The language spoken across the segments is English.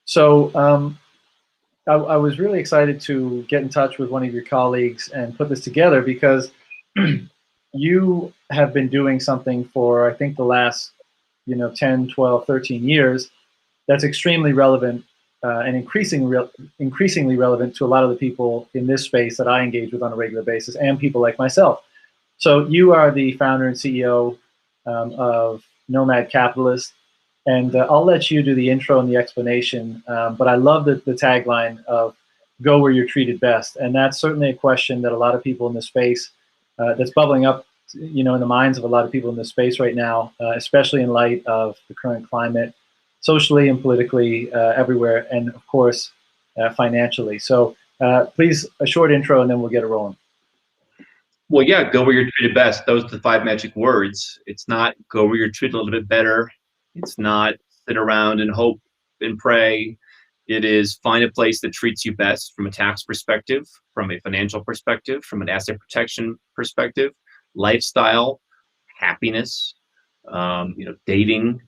So I was really excited to get in touch with one of your colleagues and put this together because you have been doing something for, I think, the last, 10, 12, 13 years that's extremely relevant and increasingly relevant to a lot of the people in this space that I engage with on a regular basis and people like myself. So you are the founder and CEO of Nomad Capitalist, and I'll let you do the intro and the explanation. But I love the tagline of "Go where you're treated best," and that's certainly a question that a lot of people in this space that's bubbling up, in the minds of a lot of people in this space right now, especially in light of the current climate, socially and politically, everywhere, and of course, financially. So please, a short intro, and then we'll get it rolling. Well, yeah, go where you're treated best. Those are the 5 magic words. It's not go where you're treated a little bit better. It's not sit around and hope and pray. It is find a place that treats you best from a tax perspective, from a financial perspective, from an asset protection perspective, lifestyle, happiness, dating,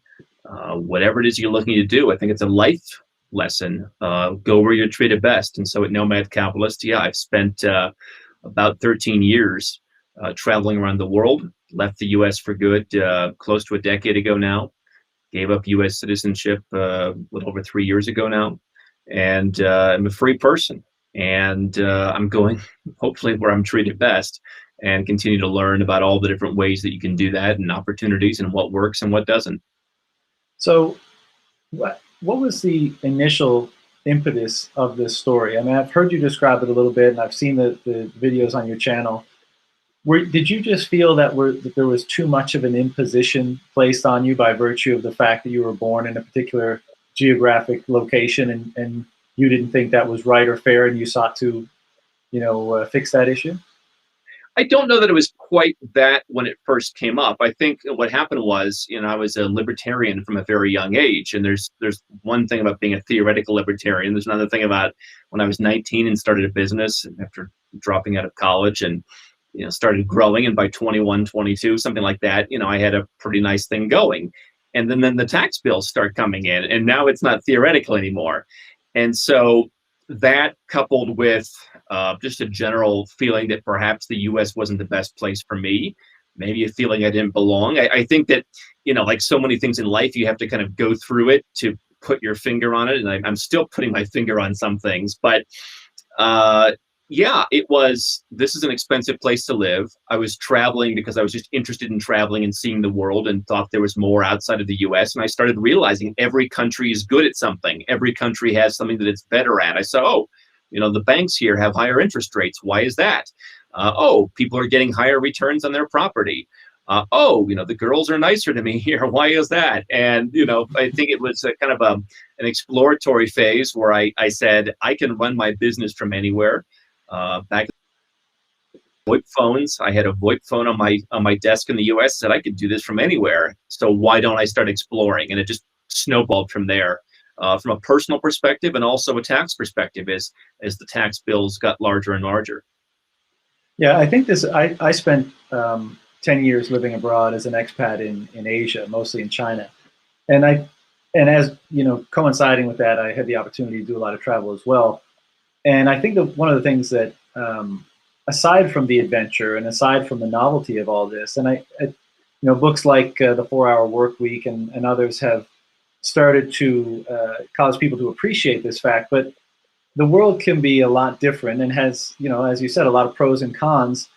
whatever it is you're looking to do. I think it's a life lesson. Go where you're treated best. And so at Nomad Capitalist, yeah, I've spent about 13 years traveling around the world, left the US for good close to a decade ago now, gave up US citizenship a little over 3 years ago now, and I'm a free person. And I'm going hopefully where I'm treated best and continue to learn about all the different ways that you can do that and opportunities and what works and what doesn't. So what was the initial impetus of this story? I mean, I've heard you describe it a little bit, and I've seen the videos on your channel. Did you just feel that there was too much of an imposition placed on you by virtue of the fact that you were born in a particular geographic location, and you didn't think that was right or fair, and you sought to, fix that issue? I don't know that it was quite that when it first came up. I think what happened was, I was a libertarian from a very young age, and there's one thing about being a theoretical libertarian. There's another thing about when I was 19 and started a business after dropping out of college and started growing, and by 21, 22, something like that, I had a pretty nice thing going. And then the tax bills start coming in, and now it's not theoretical anymore. And so that, coupled with just a general feeling that perhaps the U.S. wasn't the best place for me, maybe a feeling I didn't belong. I think that, like so many things in life, you have to kind of go through it to put your finger on it. And I'm still putting my finger on some things. But yeah, this is an expensive place to live. I was traveling because I was just interested in traveling and seeing the world and thought there was more outside of the US. And I started realizing every country is good at something. Every country has something that it's better at. I said, the banks here have higher interest rates. Why is that? People are getting higher returns on their property. The girls are nicer to me here. Why is that? And, I think it was a kind of an exploratory phase where I said, I can run my business from anywhere. Back VoIP phones, I had a VoIP phone on my desk in the US, said I could do this from anywhere. So why don't I start exploring? And it just snowballed from there, from a personal perspective and also a tax perspective as the tax bills got larger and larger. Yeah, I think I spent 10 years living abroad as an expat in Asia, mostly in China. And as coinciding with that, I had the opportunity to do a lot of travel as well. And I think that one of the things that, aside from the adventure and aside from the novelty of all this, and books like The 4-Hour Workweek and others have started to cause people to appreciate this fact. But the world can be a lot different and has, as you said, a lot of pros and cons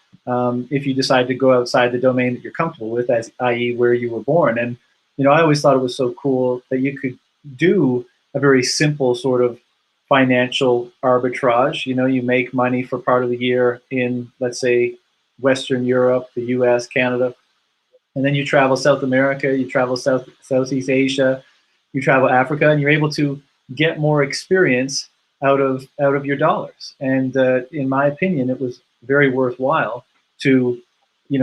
if you decide to go outside the domain that you're comfortable with, i.e. where you were born. And, I always thought it was so cool that you could do a very simple sort of financial arbitrage. You make money for part of the year in, let's say, Western Europe, the US, Canada, and then you travel South America, you travel Southeast Asia, you travel Africa, and you're able to get more experience out of your dollars. And in my opinion, it was very worthwhile to,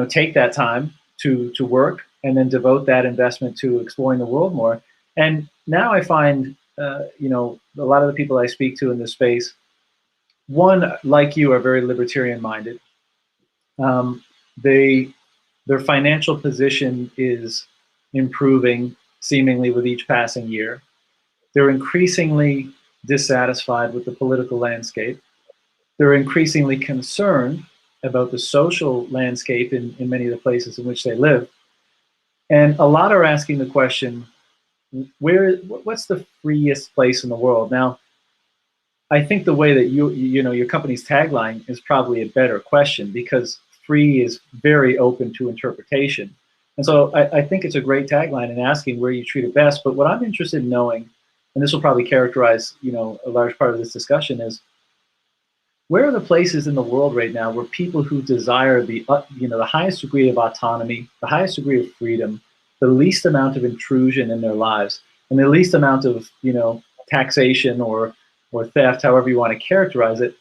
take that time to work and then devote that investment to exploring the world more. And now I find, a lot of the people I speak to in this space, one, like you, are very libertarian minded. Their financial position is improving seemingly with each passing year. They're increasingly dissatisfied with the political landscape. They're increasingly concerned about the social landscape in many of the places in which they live. And a lot are asking the question, what's the freest place in the world? Now, I think the way that your company's tagline is probably a better question, because free is very open to interpretation. And so I think it's a great tagline in asking where you treat it best. But what I'm interested in knowing, and this will probably characterize, a large part of this discussion, is where are the places in the world right now where people who desire the highest degree of autonomy, the highest degree of freedom, the least amount of intrusion in their lives, and the least amount of, taxation or theft, however you want to characterize it,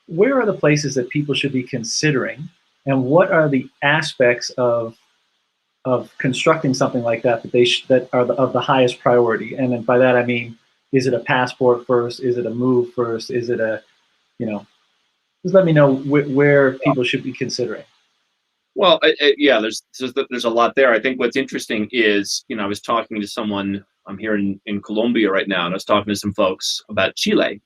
where are the places that people should be considering, and what are the aspects of constructing something like that that are of the highest priority? And then by that I mean, is it a passport first? Is it a move first? Is it a, just let me know where people should be considering. Well, yeah, there's a lot there. I think what's interesting is, I was talking to someone. I'm here in Colombia right now, and I was talking to some folks about Chile.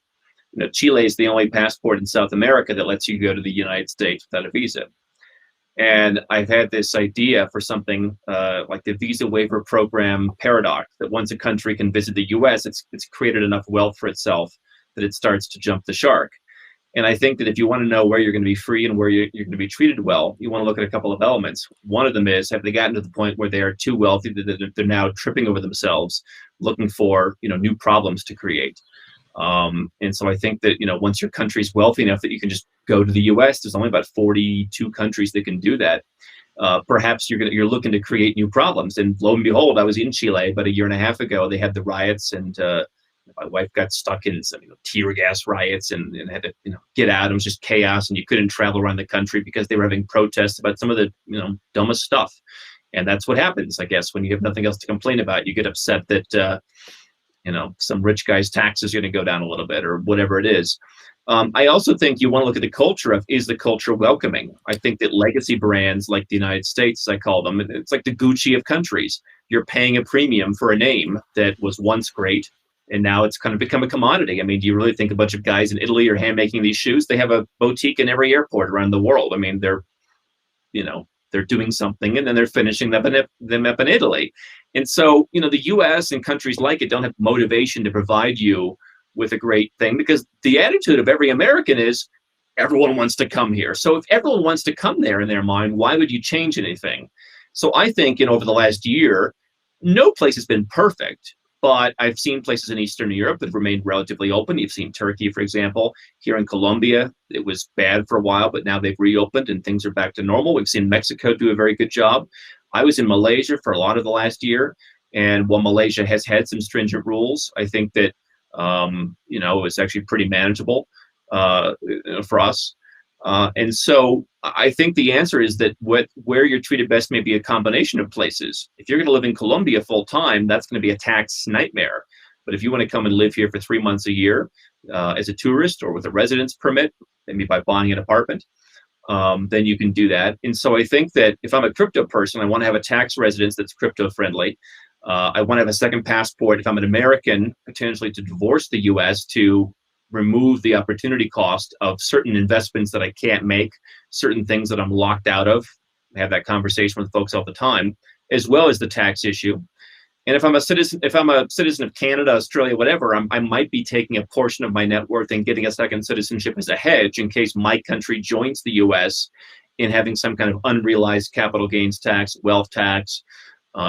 Chile is the only passport in South America that lets you go to the United States without a visa. And I've had this idea for something like the visa waiver program paradox, that once a country can visit the U.S., it's created enough wealth for itself that it starts to jump the shark. And I think that if you want to know where you're going to be free and where you're going to be treated well, you want to look at a couple of elements. One of them is, have they gotten to the point where they are too wealthy that they're now tripping over themselves, looking for new problems to create? And so I think that once your country's wealthy enough that you can just go to the U.S., there's only about 42 countries that can do that. Perhaps you're looking to create new problems. And lo and behold, I was in Chile about a year and a half ago. They had the riots, and my wife got stuck in some tear gas riots and had to get out. It was just chaos, and you couldn't travel around the country because they were having protests about some of the dumbest stuff. And that's what happens, I guess, when you have nothing else to complain about. You get upset that some rich guy's taxes are going to go down a little bit, or whatever it is. I also think you want to look at the culture of, is the culture welcoming? I think that legacy brands like the United States, I call them, it's like the Gucci of countries. You're paying a premium for a name that was once great, and now it's kind of become a commodity. I mean, do you really think a bunch of guys in Italy are hand making these shoes? They have a boutique in every airport around the world. I mean, they're doing something, and then they're finishing them up in Italy. And so, the U.S. and countries like it don't have motivation to provide you with a great thing, because the attitude of every American is everyone wants to come here. So if everyone wants to come there in their mind, why would you change anything? So I think, over the last year, no place has been perfect. But I've seen places in Eastern Europe that have remained relatively open. You've seen Turkey, for example. Here in Colombia, it was bad for a while, but now they've reopened and things are back to normal. We've seen Mexico do a very good job. I was in Malaysia for a lot of the last year. And while Malaysia has had some stringent rules, I think that, it's actually pretty manageable for us. And so I think the answer is that where you're treated best may be a combination of places. If you're going to live in Colombia full time, that's going to be a tax nightmare. But if you want to come and live here for 3 months a year as a tourist or with a residence permit, maybe by buying an apartment, then you can do that. And so I think that if I'm a crypto person, I want to have a tax residence that's crypto friendly. I want to have a second passport if I'm an American, potentially to divorce the U.S. to remove the opportunity cost of certain investments that I can't make, certain things that I'm locked out of. I have that conversation with folks all the time, as well as the tax issue. And if I'm a citizen of Canada, Australia, whatever, I might be taking a portion of my net worth and getting a second citizenship as a hedge in case my country joins the U.S. in having some kind of unrealized capital gains tax, wealth tax,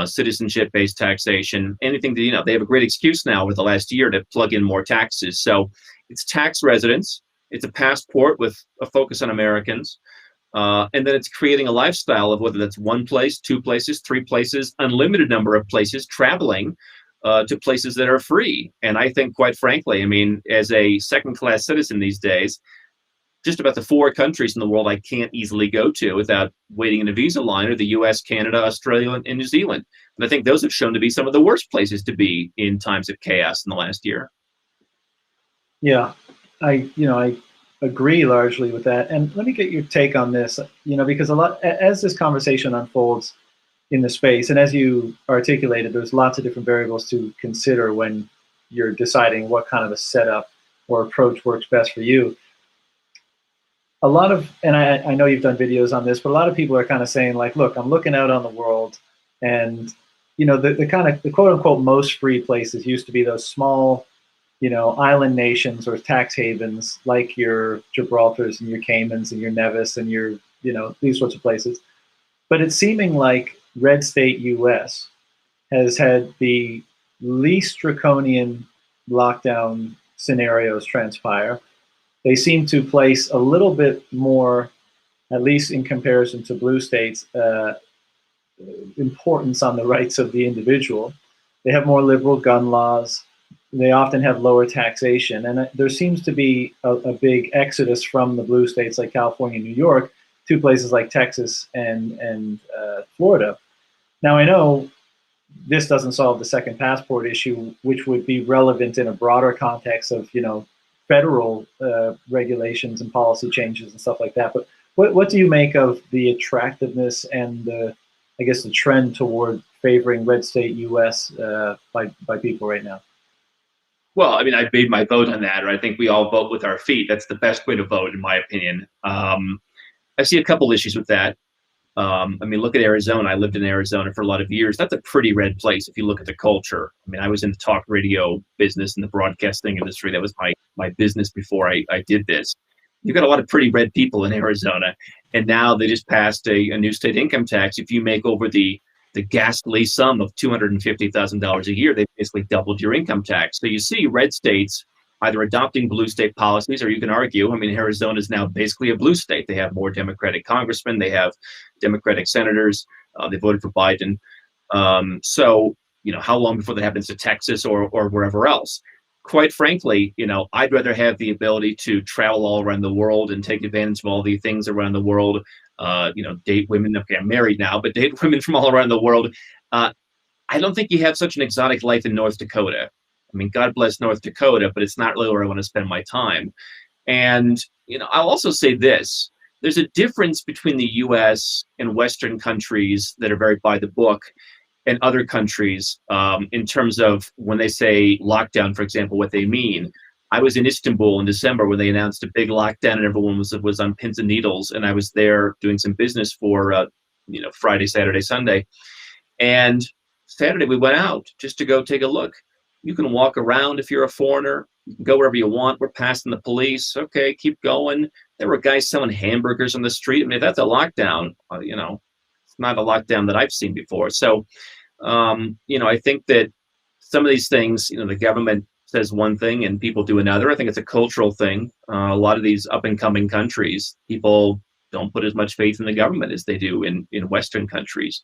citizenship-based taxation, anything that, they have a great excuse now over the last year to plug in more taxes. So it's tax residence, it's a passport with a focus on Americans, and then it's creating a lifestyle of whether that's one place, 2 places, 3 places, unlimited number of places, traveling to places that are free. And I think, quite frankly, as a second-class citizen these days, just about the 4 countries in the world I can't easily go to without waiting in a visa line are the U.S., Canada, Australia, and New Zealand. And I think those have shown to be some of the worst places to be in times of chaos in the last year. Yeah, I agree largely with that. And let me get your take on this, because as this conversation unfolds in the space, and as you articulated, there's lots of different variables to consider when you're deciding what kind of a setup or approach works best for you. A lot of, and I know you've done videos on this, but a lot of people are kind of saying like, look, I'm looking out on the world, and the kind of the quote unquote most free places used to be those small, island nations or tax havens like your Gibraltars and your Caymans and your Nevis and your, these sorts of places. But it's seeming like red state US has had the least draconian lockdown scenarios transpire. They seem to place a little bit more, at least in comparison to blue states, importance on the rights of the individual. They have more liberal gun laws. They often have lower taxation. And there seems to be a big exodus from the blue states like California and New York to places like Texas and Florida. Now, I know this doesn't solve the second passport issue, which would be relevant in a broader context of, federal regulations and policy changes and stuff like that. But what do you make of the attractiveness and the trend toward favoring red state U.S. By people right now? Well, I mean, I made my vote on that, or I think we all vote with our feet. That's the best way to vote, in my opinion. I see a couple issues with that. I mean, look at Arizona. I lived in Arizona for a lot of years. That's a pretty red place if you look at the culture. I mean, I was in the talk radio business and the broadcasting industry. That was my business before I did this. You've got a lot of pretty red people in Arizona. And now they just passed a new state income tax. If you make over the ghastly sum of $250,000 a year, they basically doubled your income tax. So you see red states either adopting blue state policies, or you can argue, I mean, Arizona is now basically a blue state. They have more Democratic congressmen, they have Democratic senators, they voted for Biden. So, how long before that happens to Texas or wherever else? Quite frankly, I'd rather have the ability to travel all around the world and take advantage of all the things around the world, date women. Okay, I'm married now, but date women from all around the world. I don't think you have such an exotic life in North Dakota. I mean, God bless North Dakota, but it's not really where I want to spend my time. And, I'll also say this. There's a difference between the U.S. and Western countries that are very by the book and other countries in terms of when they say lockdown, for example, what they mean. I was in Istanbul in December when they announced a big lockdown and everyone was on pins and needles. And I was there doing some business for, Friday, Saturday, Sunday. And Saturday we went out just to go take a look. You can walk around if you're a foreigner. You can go wherever you want. We're passing the police. Okay, keep going. There were guys selling hamburgers on the street. I mean, if that's a lockdown, it's not a lockdown that I've seen before. So, I think that some of these things, the government says one thing and people do another. I think it's a cultural thing. A lot of these up and coming countries, people don't put as much faith in the government as they do in Western countries.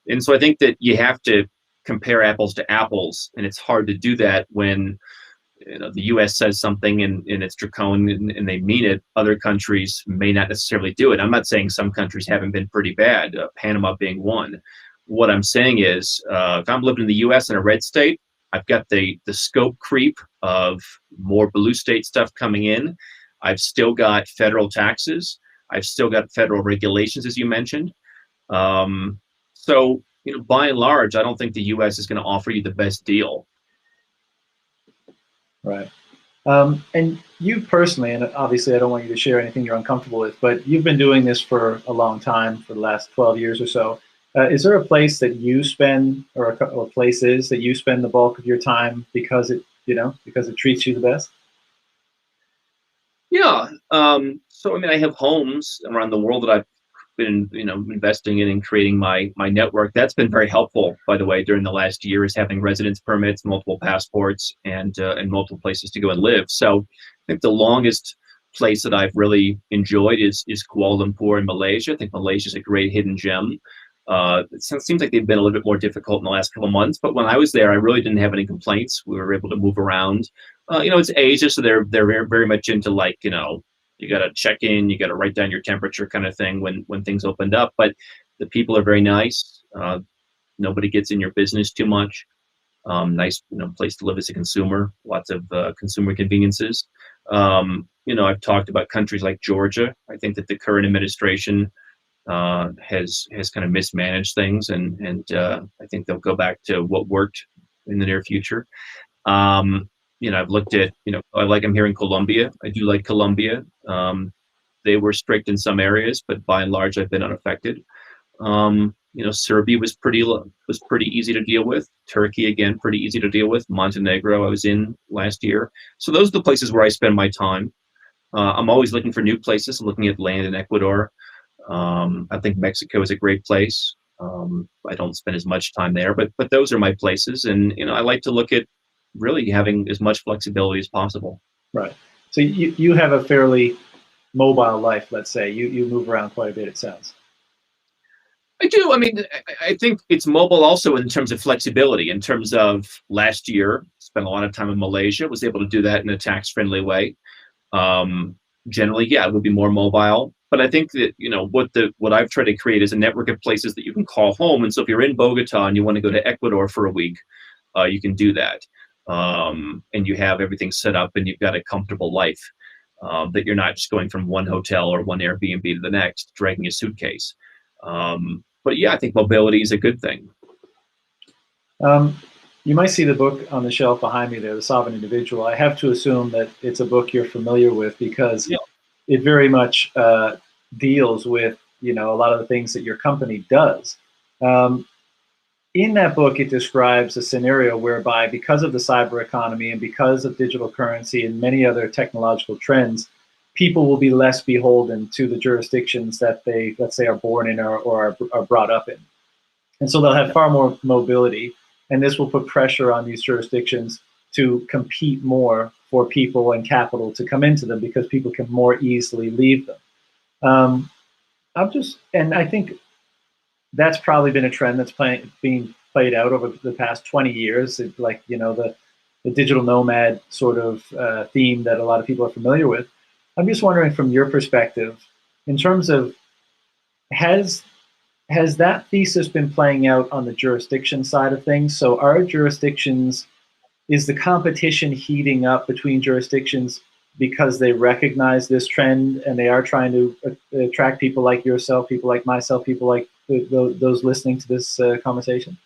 And so I think that you have to compare apples to apples, and it's hard to do that when the U.S. says something and it's draconian and they mean it. Other countries may not necessarily do it. I'm not saying some countries haven't been pretty bad, Panama being one. What I'm saying is, if I'm living in the U.S. in a red state, I've got the scope creep of more blue state stuff coming in. I've still got federal taxes. I've still got federal regulations, as you mentioned. So, by and large, I don't think the U.S. is going to offer you the best deal. Right. And you personally, and obviously I don't want you to share anything you're uncomfortable with, but you've been doing this for a long time, for the last 12 years or so. Is there a place that you spend, or places that you spend the bulk of your time because it treats you the best? Yeah. So, I mean, I have homes around the world that I've been, investing in and creating my network. That's been very helpful, by the way, during the last year, is having residence permits, multiple passports, and multiple places to go and live. So I think the longest place that I've really enjoyed is Kuala Lumpur in Malaysia. I think Malaysia is a great hidden gem. It seems like they've been a little bit more difficult in the last couple of months, but when I was there, I really didn't have any complaints. We were able to move around. It's Asia, so they're very, very much into you got to check in, you got to write down your temperature kind of thing when things opened up. But the people are very nice. Nobody gets in your business too much. Nice, place to live as a consumer. Lots of consumer conveniences. I've talked about countries like Georgia. I think that the current administration has kind of mismanaged things, and I think they'll go back to what worked in the near future. I've looked at, I'm here in Colombia. I do like Colombia. They were strict in some areas, but by and large, I've been unaffected. Serbia was pretty easy to deal with. Turkey, again, pretty easy to deal with. Montenegro, I was in last year. So those are the places where I spend my time. I'm always looking for new places. I'm looking at land in Ecuador. I think Mexico is a great place. I don't spend as much time there, but those are my places. And, I like to look at really having as much flexibility as possible. Right. So you have a fairly mobile life, let's say. You move around quite a bit, it sounds. I do. I mean, I think it's mobile also in terms of flexibility. In terms of last year, spent a lot of time in Malaysia, was able to do that in a tax-friendly way. Generally, yeah, it would be more mobile. But I think that, what I've tried to create is a network of places that you can call home. And so if you're in Bogota and you want to go to Ecuador for a week, you can do that. And you have everything set up and you've got a comfortable life, that you're not just going from one hotel or one Airbnb to the next, dragging a suitcase. But yeah, I think mobility is a good thing. You might see the book on the shelf behind me there, The Sovereign Individual. I have to assume that it's a book you're familiar with because it very much deals with, a lot of the things that your company does. In that book, it describes a scenario whereby because of the cyber economy and because of digital currency and many other technological trends, people will be less beholden to the jurisdictions that they, let's say, are born in or are brought up in. And so they'll have far more mobility. And this will put pressure on these jurisdictions to compete more for people and capital to come into them because people can more easily leave them. And I think that's probably been a trend that's being played out over the past 20 years. It's like, the digital nomad sort of theme that a lot of people are familiar with. I'm just wondering from your perspective, in terms of, has that thesis been playing out on the jurisdiction side of things? So is the competition heating up between jurisdictions because they recognize this trend and they are trying to attract people like yourself, people like myself, people like those listening to this conversation?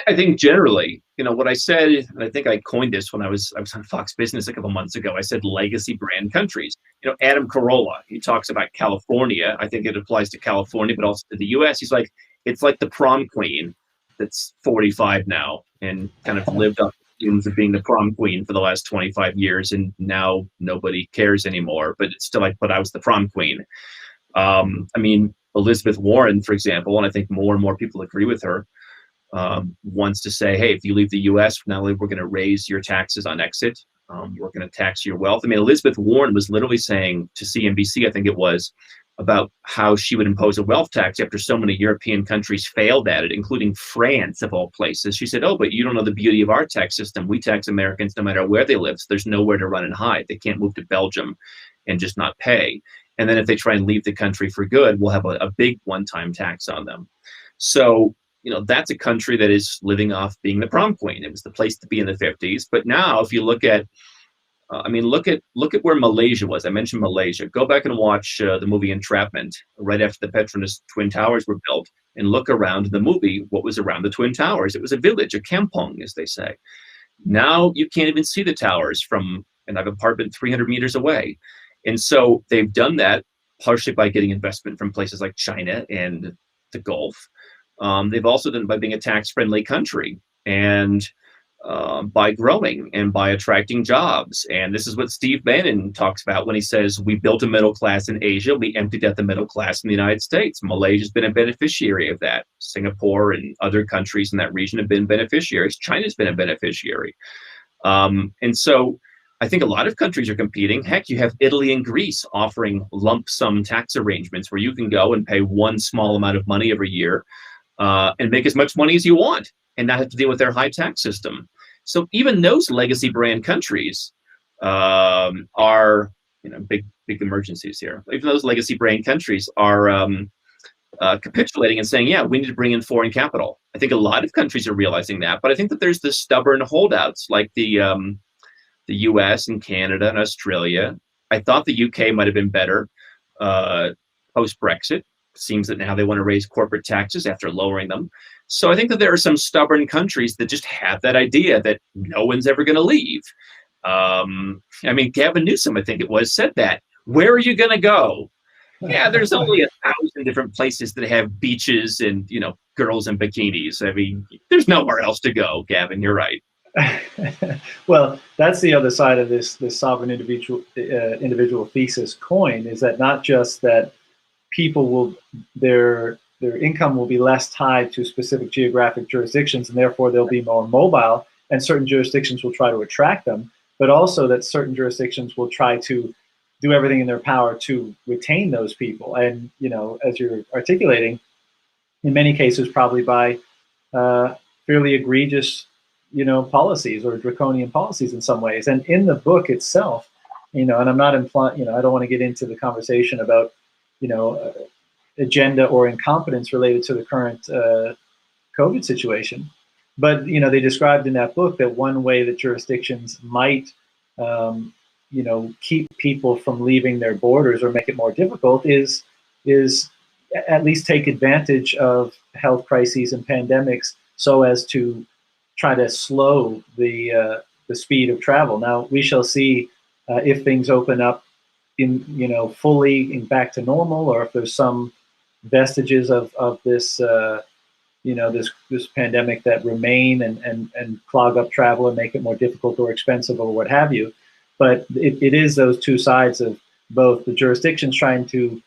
I think generally, what I said, and I think I coined this when I was on Fox Business a couple months ago. I said legacy brand countries. Adam Carolla, he talks about California. I think it applies to California, but also to the U.S. He's like, it's like the prom queen that's 45 now and kind of lived up of being the prom queen for the last 25 years, and now nobody cares anymore. But it's still like, but I was the prom queen. I mean, Elizabeth Warren, for example, and I think more and more people agree with her, wants to say, hey, if you leave the U.S., not only we're going to raise your taxes on exit, we're going to tax your wealth. I mean, Elizabeth Warren was literally saying to CNBC, I think it was, about how she would impose a wealth tax after so many European countries failed at it, including France, of all places. She said, oh, but you don't know the beauty of our tax system. We tax Americans no matter where they live. So there's nowhere to run and hide. They can't move to Belgium and just not pay. And then if they try and leave the country for good, we'll have a big one-time tax on them. So, that's a country that is living off being the prom queen. It was the place to be in the 50s. But now if you look at, look at where Malaysia was. I mentioned Malaysia. Go back and watch the movie Entrapment right after the Petronas Twin Towers were built, and look around the movie what was around the Twin Towers. It was a village, a kampong, as they say. Now you can't even see the towers from an apartment 300 meters away. And so they've done that partially by getting investment from places like China and the Gulf. They've also done it by being a tax-friendly country and by growing and by attracting jobs. And this is what Steve Bannon talks about when he says, we built a middle class in Asia, we emptied out the middle class in the United States. Malaysia's been a beneficiary of that. Singapore and other countries in that region have been beneficiaries. China's been a beneficiary. And so I think a lot of countries are competing. Heck, you have Italy and Greece offering lump sum tax arrangements where you can go and pay one small amount of money every year and make as much money as you want and not have to deal with their high tax system. So even those legacy brand countries are, big emergencies here. Even those legacy brand countries are capitulating and saying, yeah, we need to bring in foreign capital. I think a lot of countries are realizing that, but I think that there's this stubborn holdouts like the US and Canada and Australia. I thought the UK might have been better post-Brexit. Seems that now they want to raise corporate taxes after lowering them. So I think that there are some stubborn countries that just have that idea that no one's ever going to leave. I mean, Gavin Newsom, I think it was, said that. Where are you going to go? Yeah, there's only 1,000 different places that have beaches and, girls in bikinis. I mean, there's nowhere else to go, Gavin. You're right. Well, that's the other side of this sovereign individual thesis coin, is that not just that people will their income will be less tied to specific geographic jurisdictions, and therefore they'll be more mobile, and certain jurisdictions will try to attract them, but also that certain jurisdictions will try to do everything in their power to retain those people. And as you're articulating, in many cases probably by fairly egregious policies or draconian policies in some ways. And in the book itself, and I'm not implying, I don't want to get into the conversation about agenda or incompetence related to the current COVID situation. But, they described in that book that one way that jurisdictions might, keep people from leaving their borders or make it more difficult is at least take advantage of health crises and pandemics so as to try to slow the speed of travel. Now, we shall see if things open up fully back to normal, or if there's some vestiges of this this pandemic that remain and clog up travel and make it more difficult or expensive or what have you. But it is those two sides of both the jurisdictions trying to,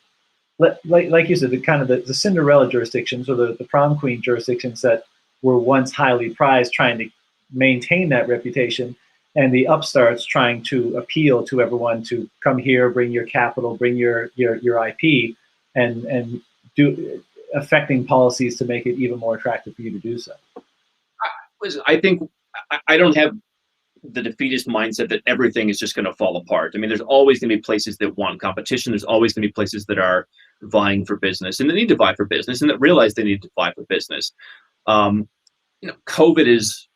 like you said, the Cinderella jurisdictions, or the prom queen jurisdictions that were once highly prized, trying to maintain that reputation, and the upstarts trying to appeal to everyone to come here, bring your capital, bring your IP, and do affecting policies to make it even more attractive for you to do so. I think I don't have the defeatist mindset that everything is just going to fall apart. I mean, there's always going to be places that want competition. There's always going to be places that are vying for business, and they need to vie for business, and that realize they need to vie for business. COVID is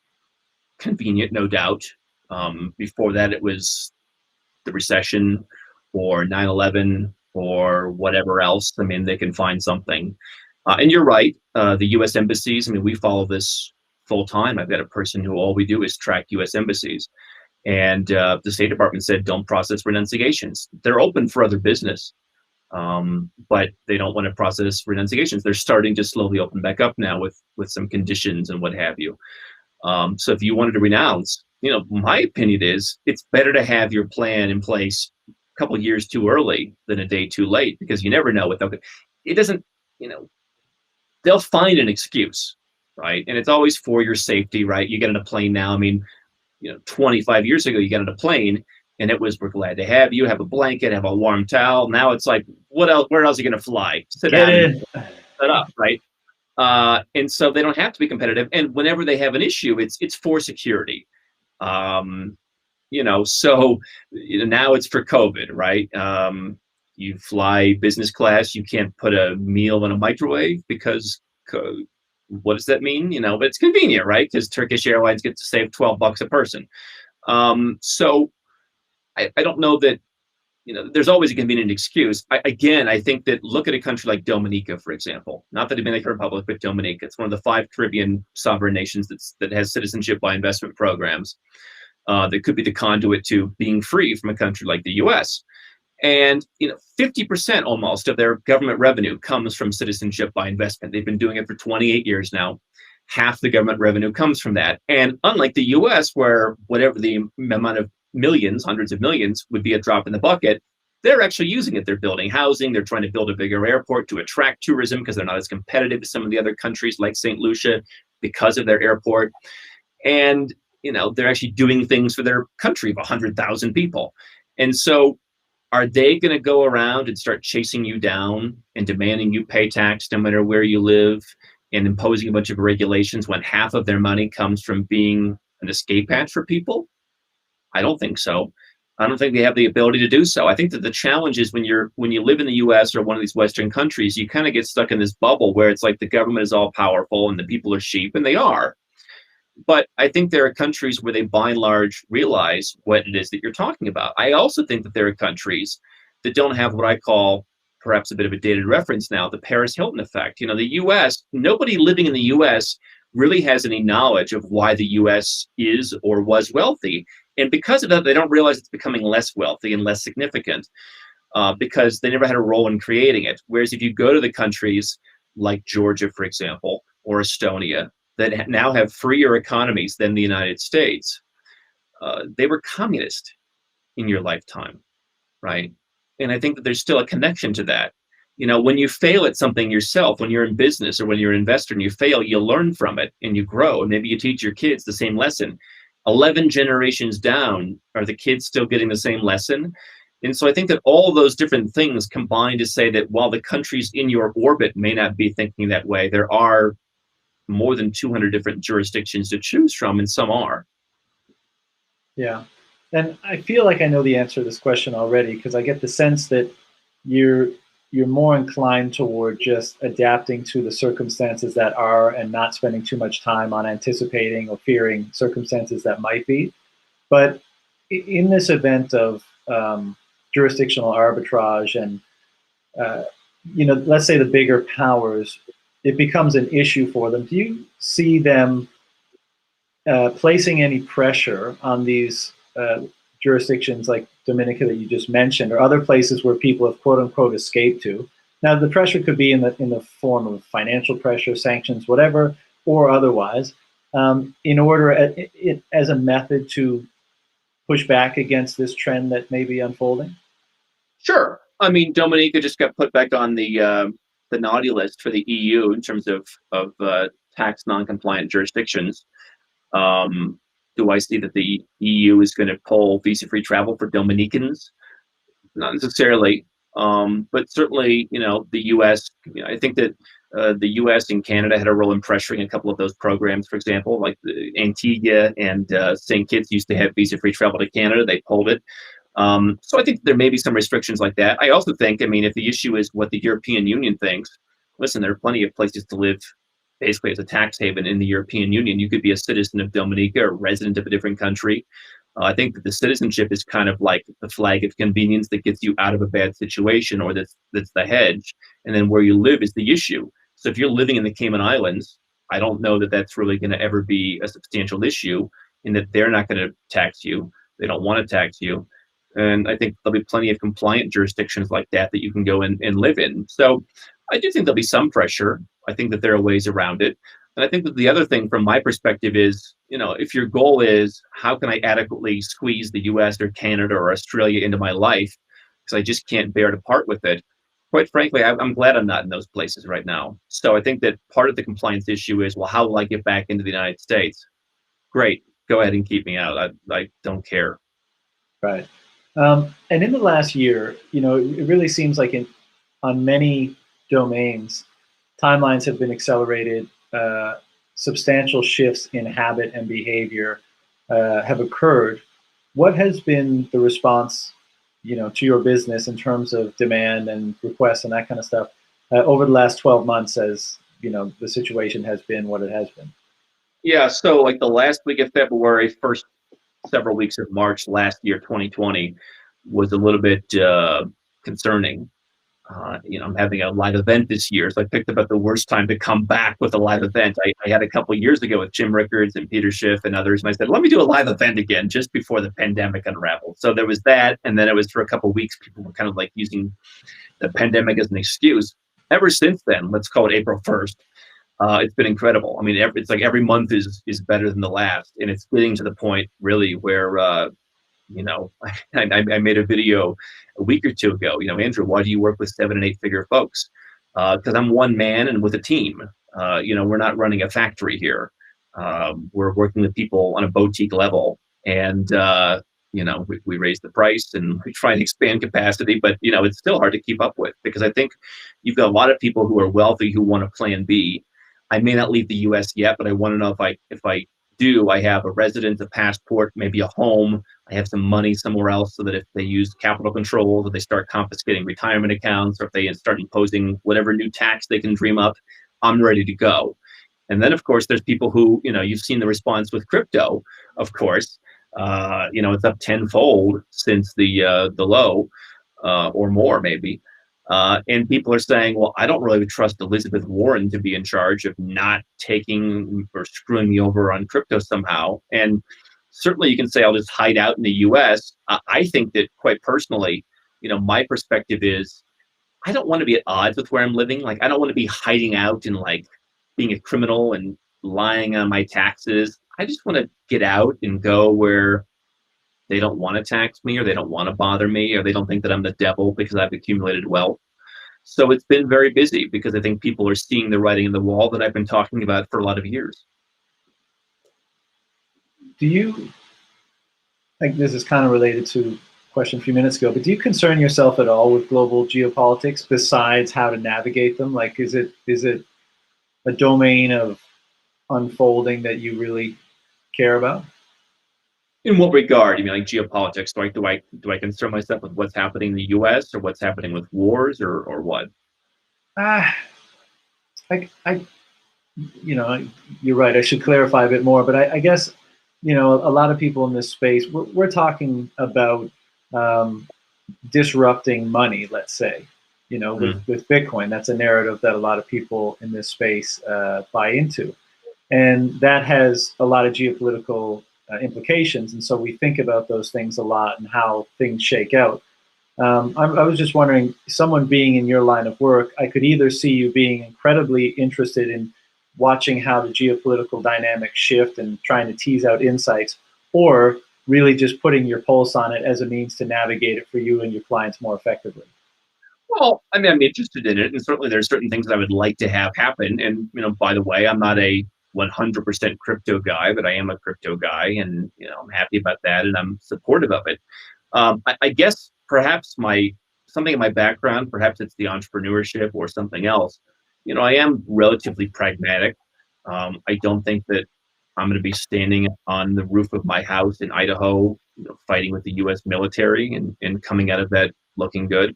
convenient, no doubt. Before that, it was the recession or 9/11 or whatever else. I mean, they can find something. And you're right. The U.S. embassies, I mean, we follow this full time. I've got a person who all we do is track U.S. embassies. And the State Department said, don't process renunciations. They're open for other business, but they don't want to process renunciations. They're starting to slowly open back up now with some conditions and what have you. So if you wanted to renounce, my opinion is it's better to have your plan in place a couple of years too early than a day too late, because you never know what it doesn't, they'll find an excuse, right? And it's always for your safety, right? You get on a plane now. I mean, 25 years ago, you got on a plane and it was, we're glad to have you, have a blanket, have a warm towel. Now it's like, what else? Where else are you going to fly? Sit down and set up, right? And so they don't have to be competitive. And whenever they have an issue, it's for security. So now it's for COVID, right? You fly business class, you can't put a meal in a microwave because what does that mean? But it's convenient, right? Because Turkish Airlines gets to save $12 a person. So I don't know that, there's always a convenient excuse. I think that look at a country like Dominica, for example, not the Dominican Republic, but Dominica. It's one of the 5 Caribbean sovereign nations that has citizenship by investment programs that could be the conduit to being free from a country like the U.S. And 50% almost of their government revenue comes from citizenship by investment. They've been doing it for 28 years now. Half the government revenue comes from that. And unlike the U.S., where whatever the amount of millions, hundreds of millions, would be a drop in the bucket, they're actually using it. They're building housing. They're trying to build a bigger airport to attract tourism because they're not as competitive as some of the other countries like St. Lucia because of their airport. And, they're actually doing things for their country of 100,000 people. And so are they going to go around and start chasing you down and demanding you pay tax no matter where you live and imposing a bunch of regulations when half of their money comes from being an escape hatch for people? I don't think so. I don't think they have the ability to do so. I think that the challenge is when you live in the U.S. or one of these Western countries, you kind of get stuck in this bubble where it's like the government is all powerful and the people are sheep, and they are. But I think there are countries where they, by and large, realize what it is that you're talking about. I also think that there are countries that don't have what I call, perhaps a bit of a dated reference now, the Paris Hilton effect. The U.S., nobody living in the U.S. really has any knowledge of why the U.S. is or was wealthy. And because of that, they don't realize it's becoming less wealthy and less significant because they never had a role in creating it. Whereas if you go to the countries like Georgia, for example, or Estonia, that now have freer economies than the United States, they were communist in your lifetime, right? And I think that there's still a connection to that. You know, when you fail at something yourself, when you're in business or when you're an investor and you fail, you learn from it and you grow. And maybe you teach your kids the same lesson. 11 generations down, are the kids still getting the same lesson? And so I think that all those different things combine to say that while the countries in your orbit may not be thinking that way, there are more than 200 different jurisdictions to choose from, and some are. Yeah. And I feel like I know the answer to this question already, because I get the sense that you're more inclined toward just adapting to the circumstances that are and not spending too much time on anticipating or fearing circumstances that might be. But in this event of jurisdictional arbitrage and, let's say the bigger powers, it becomes an issue for them. Do you see them placing any pressure on these jurisdictions like Dominica that you just mentioned, or other places where people have quote unquote escaped to? Now, the pressure could be in the form of financial pressure, sanctions, whatever, or otherwise, in order as a method to push back against this trend that may be unfolding. Sure. I mean, Dominica just got put back on the naughty list for the EU in terms of tax non-compliant jurisdictions. Do I see that the EU is going to pull visa-free travel for Dominicans? Not necessarily, but certainly, the U.S. I think that the U.S. and Canada had a role in pressuring a couple of those programs. For example, like Antigua and St. Kitts used to have visa-free travel to Canada. They pulled it. So I think there may be some restrictions like that. I also think, if the issue is what the European Union thinks, listen, there are plenty of places to live basically as a tax haven in the European Union. You could be a citizen of Dominica or resident of a different country. I think that the citizenship is kind of like the flag of convenience that gets you out of a bad situation, or that's the hedge. And then where you live is the issue. So if you're living in the Cayman Islands, I don't know that that's really going to ever be a substantial issue, in that they're not going to tax you. They don't want to tax you. And I think there'll be plenty of compliant jurisdictions like that you can go and live in. So I do think there'll be some pressure. I think that there are ways around it. And I think that the other thing from my perspective is, if your goal is how can I adequately squeeze the US or Canada or Australia into my life, because I just can't bear to part with it, quite frankly, I'm glad I'm not in those places right now. So I think that part of the compliance issue is, well, how will I get back into the United States? Great, go ahead and keep me out. I don't care. Right. And in the last year, it really seems like on many domains, timelines have been accelerated. Substantial shifts in habit and behavior have occurred. What has been the response, to your business in terms of demand and requests and that kind of stuff over the last 12 months as, the situation has been what it has been? Yeah, so like the last week of February, first several weeks of March last year, 2020, was a little bit concerning. I'm having a live event this year, so I picked about the worst time to come back with a live event. I had a couple of years ago with Jim Rickards and Peter Schiff and others, and I said, let me do a live event again just before the pandemic unraveled. So there was that, and then it was for a couple of weeks, people were kind of like using the pandemic as an excuse. Ever since then, let's call it April 1st, it's been incredible. I mean, it's like every month is better than the last, and it's getting to the point really where I made a video a week or two ago. Andrew, why do you work with 7 and 8 figure folks? Because I'm one man and with a team. We're not running a factory here. We're working with people on a boutique level, and we raise the price and we try and expand capacity, but it's still hard to keep up with, because I think you've got a lot of people who are wealthy who want a plan B. I may not leave the U.S. yet, but I want to know if I do, I have a residence, a passport, maybe a home. I have some money somewhere else, so that if they use capital controls, or they start confiscating retirement accounts, or if they start imposing whatever new tax they can dream up, I'm ready to go. And then, of course, there's people who, you've seen the response with crypto, of course. It's up tenfold since the low, or more maybe. And people are saying, well, I don't really trust Elizabeth Warren to be in charge of not taking or screwing me over on crypto somehow. And certainly you can say I'll just hide out in the U.S. I think that quite personally, my perspective is I don't want to be at odds with where I'm living. Like, I don't want to be hiding out and like being a criminal and lying on my taxes. I just want to get out and go where they don't want to tax me, or they don't want to bother me, or they don't think that I'm the devil because I've accumulated wealth. So it's been very busy because I think people are seeing the writing on the wall that I've been talking about for a lot of years. Do you, like, this is kind of related to a question a few minutes ago, but do you concern yourself at all with global geopolitics besides how to navigate them? Like, is it a domain of unfolding that you really care about? In what regard? You mean like geopolitics? Do I concern myself with what's happening in the U.S. or what's happening with wars or what? Ah, I, you're right. I should clarify a bit more, but I guess, a lot of people in this space, we're talking about disrupting money, let's say, with Bitcoin. That's a narrative that a lot of people in this space buy into. And that has a lot of geopolitical implications. And so we think about those things a lot and how things shake out. I was just wondering, someone being in your line of work, I could either see you being incredibly interested in watching how the geopolitical dynamics shift and trying to tease out insights, or really just putting your pulse on it as a means to navigate it for you and your clients more effectively. Well, I mean, I'm interested in it, and certainly there's certain things that I would like to have happen. And by the way, I'm not a 100% crypto guy, but I am a crypto guy, and I'm happy about that, and I'm supportive of it. I guess perhaps something in my background, perhaps it's the entrepreneurship or something else. I am relatively pragmatic. I don't think that I'm going to be standing on the roof of my house in Idaho, fighting with the U.S. military and coming out of that looking good.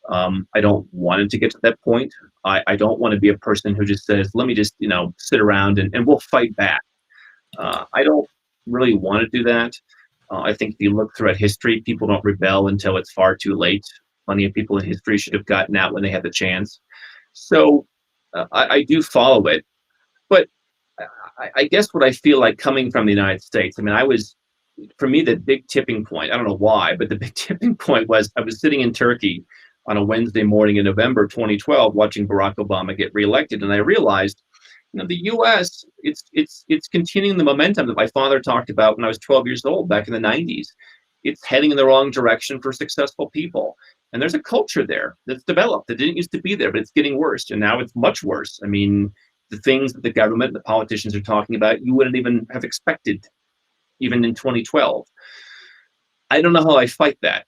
I don't want it to get to that point. I don't want to be a person who just says, let me just, sit around and we'll fight back. I don't really want to do that. I think if you look throughout history, people don't rebel until it's far too late. Plenty of people in history should have gotten out when they had the chance. So I do follow it. But I guess what I feel like coming from the United States, I mean, for me, the big tipping point, I don't know why, but the big tipping point was I was sitting in Turkey on a Wednesday morning in November 2012 watching Barack Obama get reelected. And I realized, the U.S., it's continuing the momentum that my father talked about when I was 12 years old back in the 90s. It's heading in the wrong direction for successful people. And there's a culture there that's developed that didn't used to be there, but it's getting worse. And now it's much worse. I mean, the things that the government and the politicians are talking about, you wouldn't even have expected, even in 2012. I don't know how I fight that.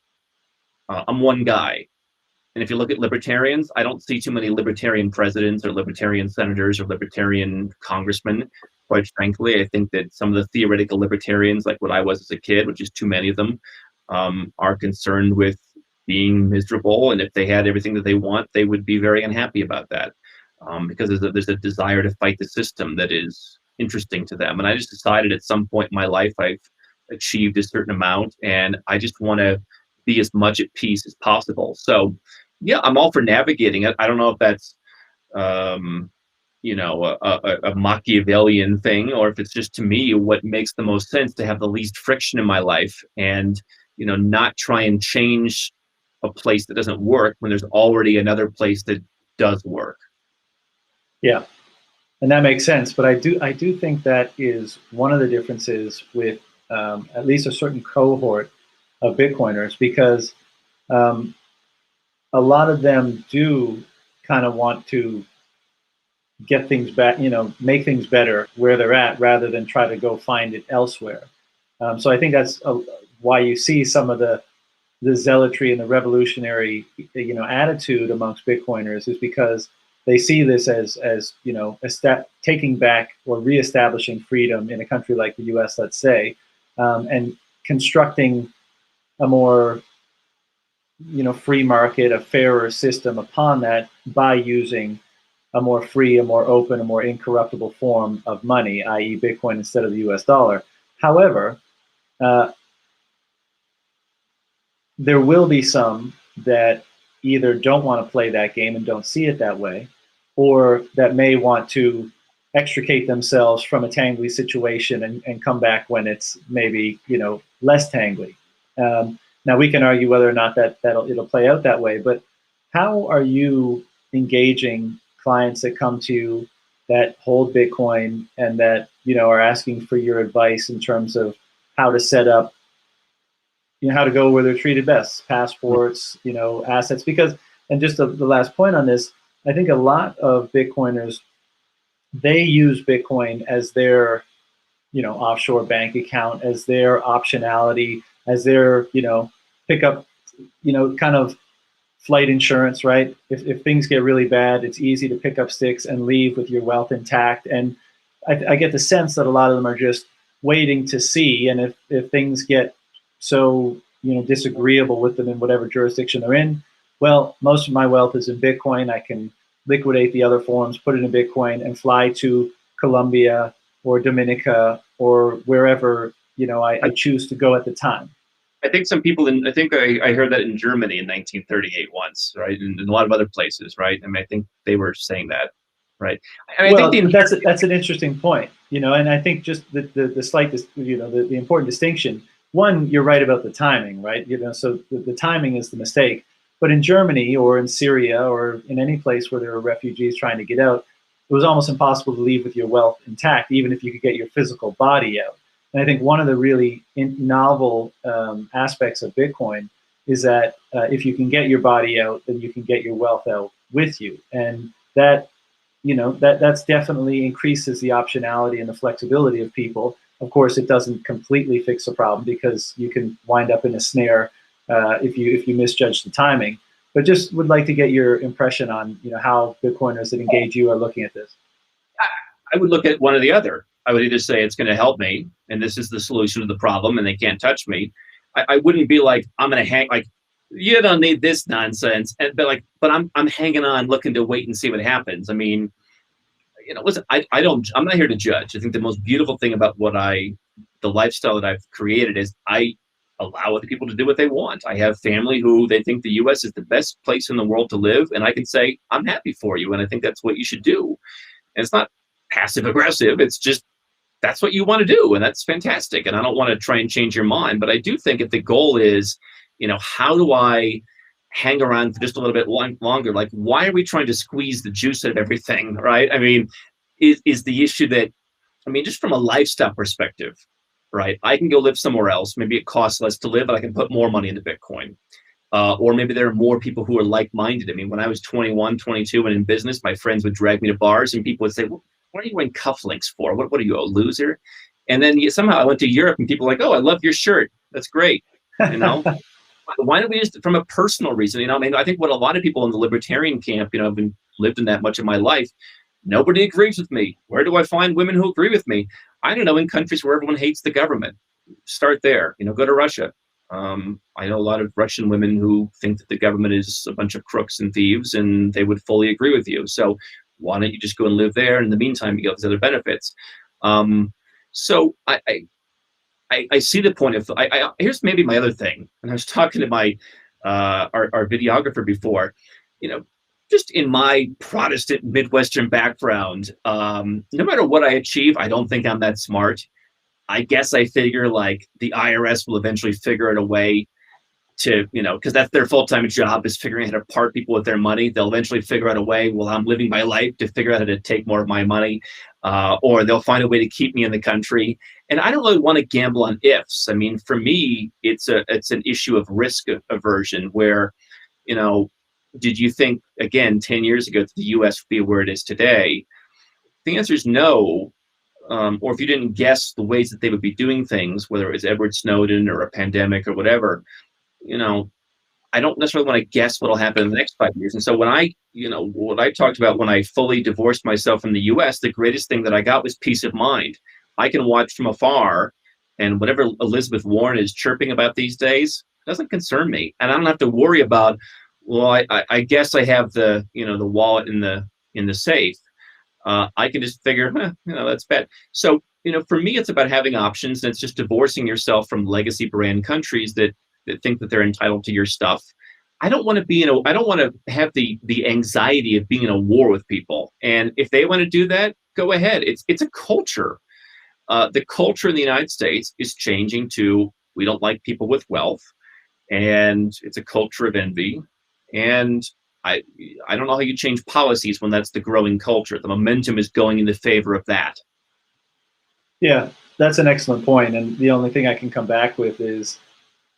I'm one guy. And if you look at libertarians, I don't see too many libertarian presidents or libertarian senators or libertarian congressmen. Quite frankly, I think that some of the theoretical libertarians, like what I was as a kid, which is too many of them, are concerned with being miserable. And if they had everything that they want, they would be very unhappy about that, because there's a desire to fight the system that is interesting to them. And I just decided at some point in my life, I've achieved a certain amount, and I just want to be as much at peace as possible. So, yeah, I'm all for navigating it. I don't know if that's, a Machiavellian thing, or if it's just, to me, what makes the most sense to have the least friction in my life and, not try and change a place that doesn't work when there's already another place that does work. Yeah, and that makes sense. But I do think that is one of the differences with at least a certain cohort of Bitcoiners, because a lot of them do kind of want to get things back, make things better where they're at rather than try to go find it elsewhere. So I think that's why you see some of the zealotry and the revolutionary, attitude amongst Bitcoiners, is because they see this as taking back or reestablishing freedom in a country like the U.S., let's say, and constructing a more free market, a fairer system upon that by using a more free, a more open, a more incorruptible form of money, i.e. Bitcoin instead of the US dollar. However, there will be some that either don't want to play that game and don't see it that way, or that may want to extricate themselves from a tangly situation and come back when it's maybe, less tangly. Now we can argue whether or not it'll play out that way, but how are you engaging clients that come to you that hold Bitcoin and that, are asking for your advice in terms of how to set up, how to go where they're treated best, passports, assets, because, and just the last point on this, I think a lot of Bitcoiners, they use Bitcoin as their, offshore bank account, as their optionality, as their, pickup, kind of flight insurance, right? If things get really bad, it's easy to pick up sticks and leave with your wealth intact. And I get the sense that a lot of them are just waiting to see. And if things get so, disagreeable with them in whatever jurisdiction they're in, well, most of my wealth is in Bitcoin. I can liquidate the other forms, put it in Bitcoin, and fly to Colombia or Dominica or wherever, I choose to go at the time. I think some people I think I heard that in Germany in 1938 once, right? And in a lot of other places, right? I mean, I think they were saying that, right? And well, I think that's an interesting point, and I think just the slight, the important distinction. One, you're right about the timing, right? So the timing is the mistake. But in Germany or in Syria or in any place where there are refugees trying to get out, it was almost impossible to leave with your wealth intact, even if you could get your physical body out. And I think one of the really novel aspects of Bitcoin is that if you can get your body out, then you can get your wealth out with you. And that, that's definitely increases the optionality and the flexibility of people. Of course, it doesn't completely fix the problem because you can wind up in a snare if you misjudge the timing. But just would like to get your impression on how Bitcoiners that engage you are looking at this. I would look at one or the other. I would either say it's going to help me, and this is the solution to the problem, and they can't touch me. I wouldn't be like, I'm going to hang, like, you don't need this nonsense. But I'm hanging on, looking to wait and see what happens. I mean, listen, I'm not here to judge. I think the most beautiful thing about the lifestyle that I've created is I allow other people to do what they want. I have family who they think the U.S. is the best place in the world to live, and I can say, I'm happy for you, and I think that's what you should do. And it's not passive aggressive. It's just, that's what you want to do, and that's fantastic. And I don't want to try and change your mind, but I do think if the goal is, how do I hang around for just a little bit longer? Like, why are we trying to squeeze the juice out of everything, right? I mean, is the issue that, just from a lifestyle perspective, right? I can go live somewhere else. Maybe it costs less to live, but I can put more money into Bitcoin. Or maybe there are more people who are like-minded. I mean, when I was 21, 22 and in business, my friends would drag me to bars and people would say, well, what are you wearing cufflinks for? What are you, a loser? And then somehow I went to Europe and people were like, oh, I love your shirt. That's great. Why don't we just, from a personal reason, I think what a lot of people in the libertarian camp, I've lived in that much of my life, nobody agrees with me. Where do I find women who agree with me? I don't know, in countries where everyone hates the government. Start there, go to Russia. I know a lot of Russian women who think that the government is a bunch of crooks and thieves, and they would fully agree with you. So why don't you just go and live there? In the meantime, you get these other benefits. So I see the point of, here's maybe my other thing. And I was talking to my, our videographer before, just in my Protestant Midwestern background, no matter what I achieve, I don't think I'm that smart. I guess I figure like the IRS will eventually figure out a way to, because that's their full-time job, is figuring out how to part people with their money. They'll eventually figure out a way while I'm living my life to figure out how to take more of my money, or they'll find a way to keep me in the country. And I don't really want to gamble on ifs. I mean, for me, it's an issue of risk aversion where, did you think, again, 10 years ago that the U.S. would be where it is today? The answer is no. Or if you didn't guess the ways that they would be doing things, whether it was Edward Snowden or a pandemic or whatever, I don't necessarily want to guess what will happen in the next 5 years. And so when what I talked about when I fully divorced myself from the U.S., the greatest thing that I got was peace of mind. I can watch from afar, and whatever Elizabeth Warren is chirping about these days doesn't concern me. And I don't have to worry about, well, I guess I have the wallet in the safe. I can just figure, that's bad. So, for me, it's about having options, and it's just divorcing yourself from legacy brand countries that think that they're entitled to your stuff. I don't want to have the anxiety of being in a war with people. And if they want to do that, go ahead. It's a culture. The culture in the United States is changing to we don't like people with wealth, and it's a culture of envy. And I I don't know how you change policies when that's the growing culture. The momentum is going in the favor of that. Yeah, that's an excellent point. And the only thing I can come back with is,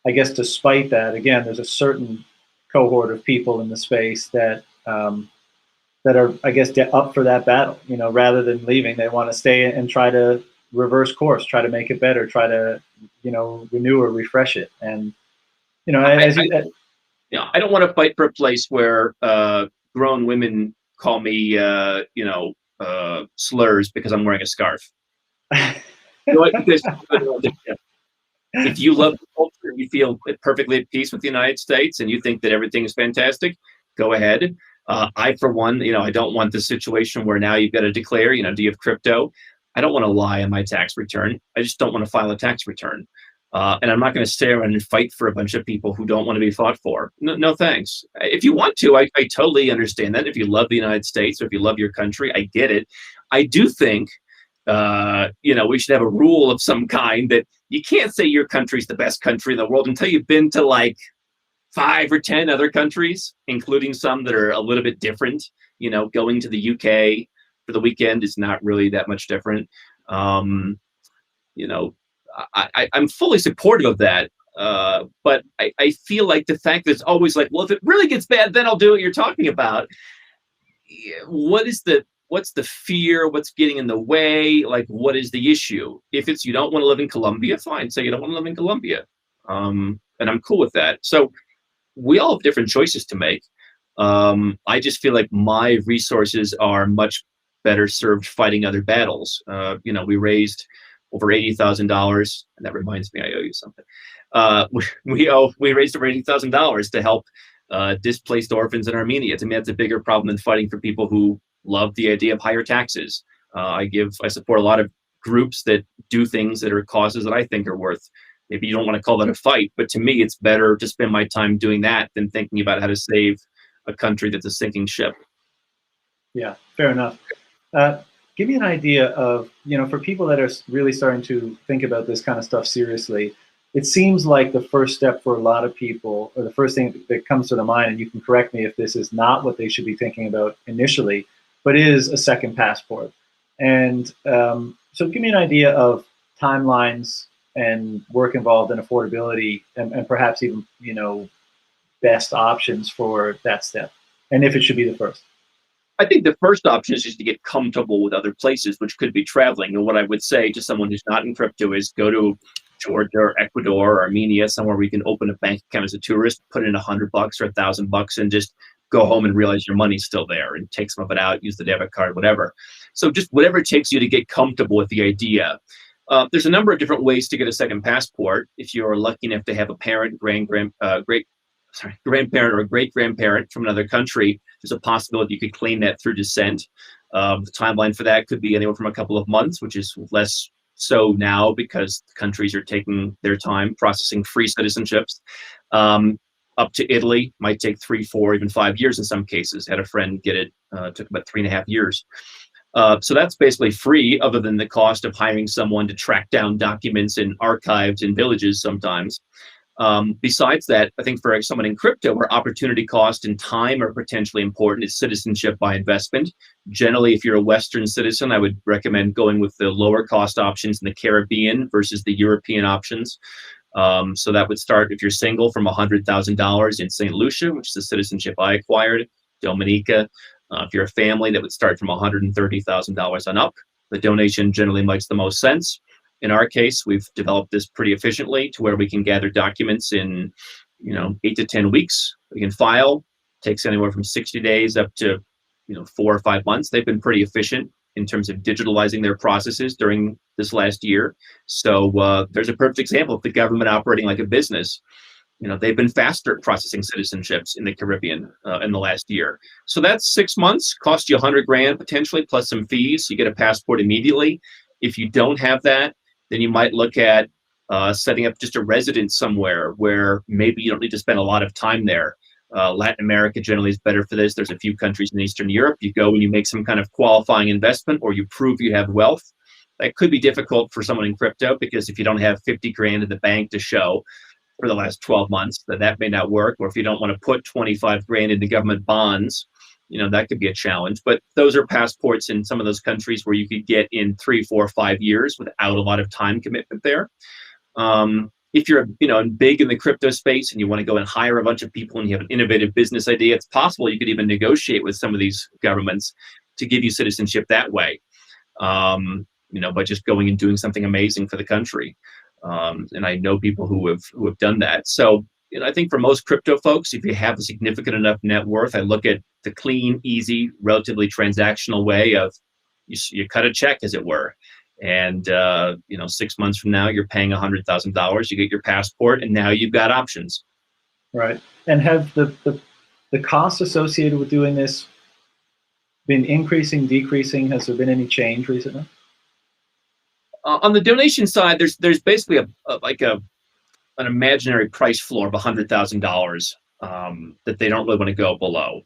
I guess, despite that, again, there's a certain cohort of people in the space that are, I guess, up for that battle. Rather than leaving, they want to stay and try to reverse course, try to make it better, try to, renew or refresh it. And I, I don't want to fight for a place where grown women call me, slurs because I'm wearing a scarf. Because if you love the culture and you feel perfectly at peace with the United States and you think that everything is fantastic, go ahead. I, for one, I don't want the situation where now you've got to declare, do you have crypto? I don't want to lie on my tax return. I just don't want to file a tax return. And I'm not going to stay around and fight for a bunch of people who don't want to be fought for. No thanks. If you want to, I totally understand that. If you love the United States or if you love your country, I get it. I do think, we should have a rule of some kind that you can't say your country's the best country in the world until you've been to like 5 or 10 other countries, including some that are a little bit different. Going to the UK for the weekend is not really that much different. I'm fully supportive of that. But I feel like the fact that it's always like, well, if it really gets bad, then I'll do what you're talking about. What's the fear? What's getting in the way? Like, what is the issue? If it's you don't want to live in Colombia, fine. Say you don't want to live in Colombia. And I'm cool with that. So we all have different choices to make. I just feel like my resources are much better served fighting other battles. We raised over $80,000, and that reminds me, I owe you something. We raised over $80,000 to help displaced orphans in Armenia. To me, that's a bigger problem than fighting for people who love the idea of higher taxes. I support a lot of groups that do things that are causes that I think are worth. Maybe you don't want to call that a fight, but to me, it's better to spend my time doing that than thinking about how to save a country that's a sinking ship. Yeah, fair enough. Give me an idea of, for people that are really starting to think about this kind of stuff seriously, it seems like the first step for a lot of people, or the first thing that comes to the mind, and you can correct me if this is not what they should be thinking about initially, but is a second passport. And so give me an idea of timelines and work involved and affordability and perhaps even, best options for that step, and if it should be the first. I think the first option is just to get comfortable with other places, which could be traveling. And what I would say to someone who's not in crypto is go to Georgia or Ecuador or Armenia, somewhere where you can open a bank account as a tourist, put in $100 or $1,000 and just go home and realize your money's still there and take some of it out, use the debit card, whatever. So just whatever it takes you to get comfortable with the idea. There's a number of different ways to get a second passport. If you're lucky enough to have a parent, grandparent or a great-grandparent from another country, there's a possibility you could claim that through descent. The timeline for that could be anywhere from a couple of months, which is less so now because countries are taking their time processing free citizenships. Up to Italy might take 3, 4, even 5 years in some cases. Had a friend get it, took about 3.5 years. So that's basically free, other than the cost of hiring someone to track down documents in archives in villages sometimes. Besides that, I think for someone in crypto where opportunity cost and time are potentially important, is citizenship by investment. Generally, if you're a Western citizen, I would recommend going with the lower cost options in the Caribbean versus the European options. So that would start, if you're single, from $100,000 in St. Lucia, which is the citizenship I acquired, Dominica. If you're a family, that would start from $130,000 on up. The donation generally makes the most sense. In our case, we've developed this pretty efficiently to where we can gather documents in, 8 to 10 weeks. We can file. Takes anywhere from 60 days up to, 4 or 5 months. They've been pretty efficient in terms of digitalizing their processes during this last year. So there's a perfect example of the government operating like a business. They've been faster at processing citizenships in the Caribbean in the last year. So that's 6 months, cost you $100,000 potentially, plus some fees. You get a passport immediately. If you don't have that, then you might look at setting up just a residence somewhere where maybe you don't need to spend a lot of time there. Latin America generally is better for this. There's a few countries in Eastern Europe. You go and you make some kind of qualifying investment, or you prove you have wealth. That could be difficult for someone in crypto, because if you don't have 50 grand in the bank to show for the last 12 months, then that may not work. Or if you don't want to put 25 grand into government bonds, that could be a challenge. But those are passports in some of those countries where you could get in 3, 4, 5 years without a lot of time commitment there. If you're big in the crypto space and you want to go and hire a bunch of people and you have an innovative business idea, it's possible you could even negotiate with some of these governments to give you citizenship that way. By just going and doing something amazing for the country. And I know people who have done that. So I think for most crypto folks, if you have a significant enough net worth, I look at the clean, easy, relatively transactional way of you cut a check, as it were. And 6 months from now, you're paying $100,000. You get your passport, and now you've got options. Right. And have the costs associated with doing this been increasing, decreasing? Has there been any change recently? On the donation side, there's basically an imaginary price floor of $100,000 that they don't really want to go below.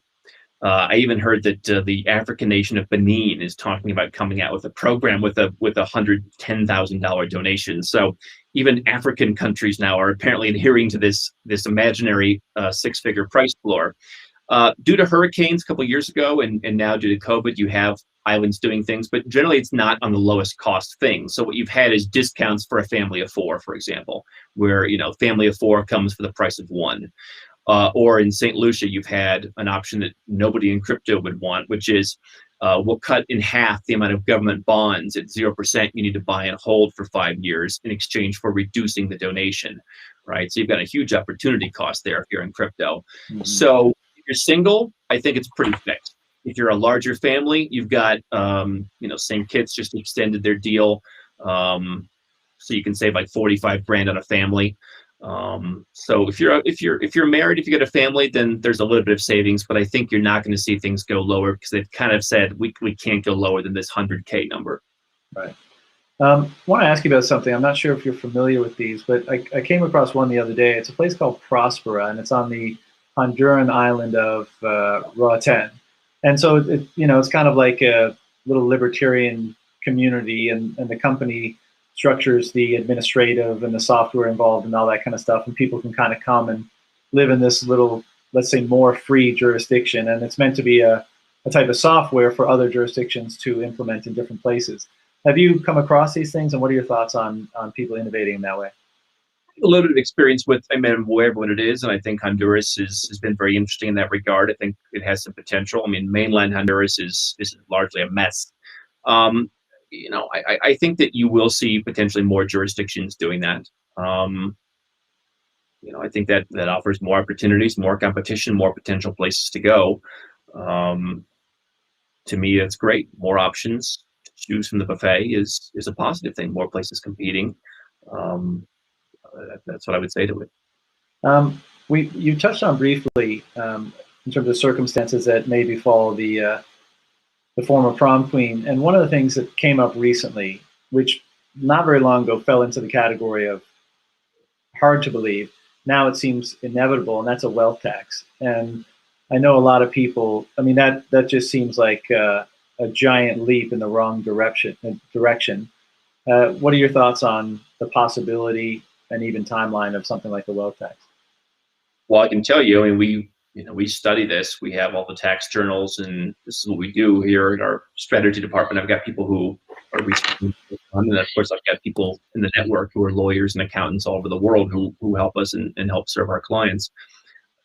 I even heard that the African nation of Benin is talking about coming out with a program with a $110,000 donation. So even African countries now are apparently adhering to this imaginary 6-figure price floor. Due to hurricanes a couple of years ago, and now due to COVID, you have islands doing things, but generally it's not on the lowest cost thing. So what you've had is discounts for a family of 4, for example, where family of 4 comes for the price of 1. Or in St. Lucia, you've had an option that nobody in crypto would want, which is we'll cut in half the amount of government bonds at 0% you need to buy and hold for 5 years in exchange for reducing the donation, right? So you've got a huge opportunity cost there if you're in crypto. Mm-hmm. So if you're single, I think it's pretty fixed. If you're a larger family, you've got, St. Kitts just extended their deal. So you can save like 45 grand on a family. So if you're married, if you get a family, then there's a little bit of savings, but I think you're not going to see things go lower, because they've kind of said we can't go lower than this 100K number. Right. I want to ask you about something. I'm not sure if you're familiar with these, but I came across one the other day. It's a place called Prospera, and it's on the Honduran island of Roatan. And so it's kind of like a little libertarian community, and the company structures the administrative and the software involved and all that kind of stuff, and people can kind of come and live in this little, let's say, more free jurisdiction. And it's meant to be a type of software for other jurisdictions to implement in different places. Have you come across these things, and what are your thoughts on people innovating in that way? A little bit of experience with, I'm aware of what it is, and I think Honduras has been very interesting in that regard. I think it has some potential. I mean, mainland Honduras is largely a mess. I think that you will see potentially more jurisdictions doing that. I think that offers more opportunities, more competition, more potential places to go. To me, that's great. More options to choose from the buffet is a positive thing. More places competing. That's what I would say to it. You touched on briefly in terms of circumstances that may befall the former prom queen, and one of the things that came up recently, which not very long ago fell into the category of hard to believe, now it seems inevitable, and that's a wealth tax. And I know a lot of people. I mean, that just seems like a giant leap in the wrong direction. What are your thoughts on the possibility and even timeline of something like the wealth tax? Well, I can tell you, I mean, we study this. We have all the tax journals, and this is what we do here in our strategy department. I've got people who are researching, and of course, I've got people in the network who are lawyers and accountants all over the world who help us and help serve our clients.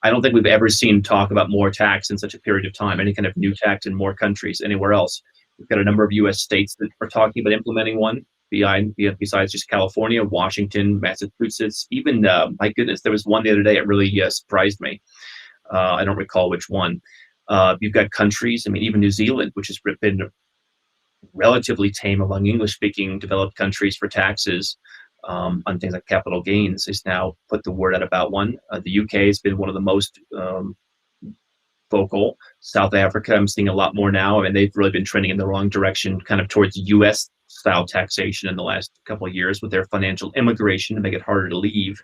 I don't think we've ever seen talk about more tax in such a period of time, any kind of new tax in more countries anywhere else. We've got a number of U.S. states that are talking about implementing one. Besides just California, Washington, Massachusetts, even, my goodness, there was one the other day that really surprised me. I don't recall which one. You've got countries, I mean, even New Zealand, which has been relatively tame among English-speaking developed countries for taxes on things like capital gains, has now put the word out about one. The UK has been one of the most vocal. South Africa, I'm seeing a lot more now. I mean, they've really been trending in the wrong direction, kind of towards US style taxation in the last couple of years with their financial immigration to make it harder to leave.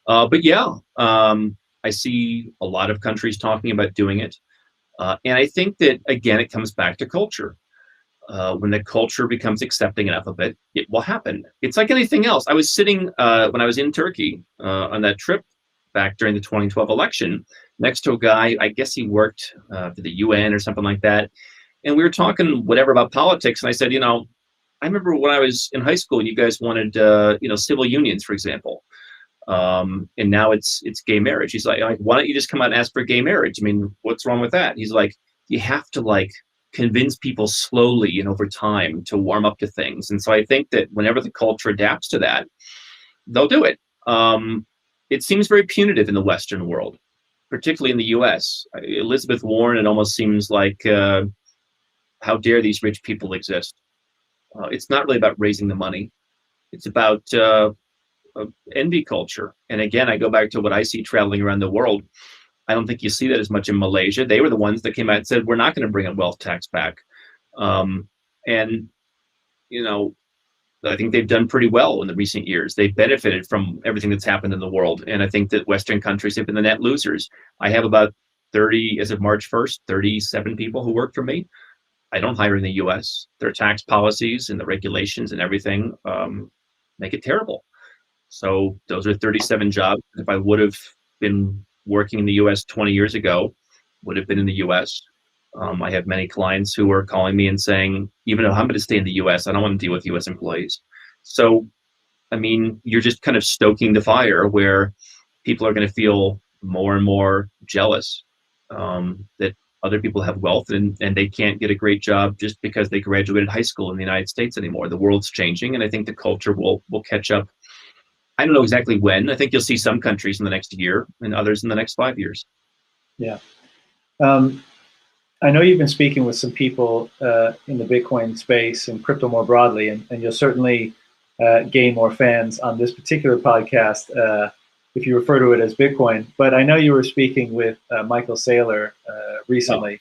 But yeah, I see a lot of countries talking about doing it. And I think that, again, it comes back to culture. When the culture becomes accepting enough of it, it will happen. It's like anything else. I was sitting when I was in Turkey on that trip back during the 2012 election next to a guy. I guess he worked for the UN or something like that. And we were talking whatever about politics. And I said, I remember when I was in high school, you guys wanted, civil unions, for example. And now it's gay marriage. He's like, why don't you just come out and ask for gay marriage? I mean, what's wrong with that? He's like, you have to convince people slowly and over time to warm up to things. And so I think that whenever the culture adapts to that, they'll do it. It seems very punitive in the Western world, particularly in the US. Elizabeth Warren, it almost seems like, how dare these rich people exist? It's not really about raising the money. It's about envy culture. And again, I go back to what I see traveling around the world. I don't think you see that as much in Malaysia. They were the ones that came out and said, we're not going to bring a wealth tax back. And, I think they've done pretty well in the recent years. They've benefited from everything that's happened in the world. And I think that Western countries have been the net losers. I have about 30, as of March 1st, 37 people who work for me. I don't hire in the US. Their tax policies and the regulations and everything make it terrible. So those are 37 jobs. If I would have been working in the US 20 years ago, would have been in the US. I have many clients who are calling me and saying, even though I'm going to stay in the US, I don't want to deal with US employees. So, I mean, you're just kind of stoking the fire where people are going to feel more and more jealous that other people have wealth and they can't get a great job just because they graduated high school in the United States anymore. The world's changing, and I think the culture will catch up. I don't know exactly when. I think you'll see some countries in the next year and others in the next 5 years. Yeah. I know you've been speaking with some people in the Bitcoin space and crypto more broadly, and you'll certainly gain more fans on this particular podcast if you refer to it as Bitcoin. But I know you were speaking with Michael Saylor recently,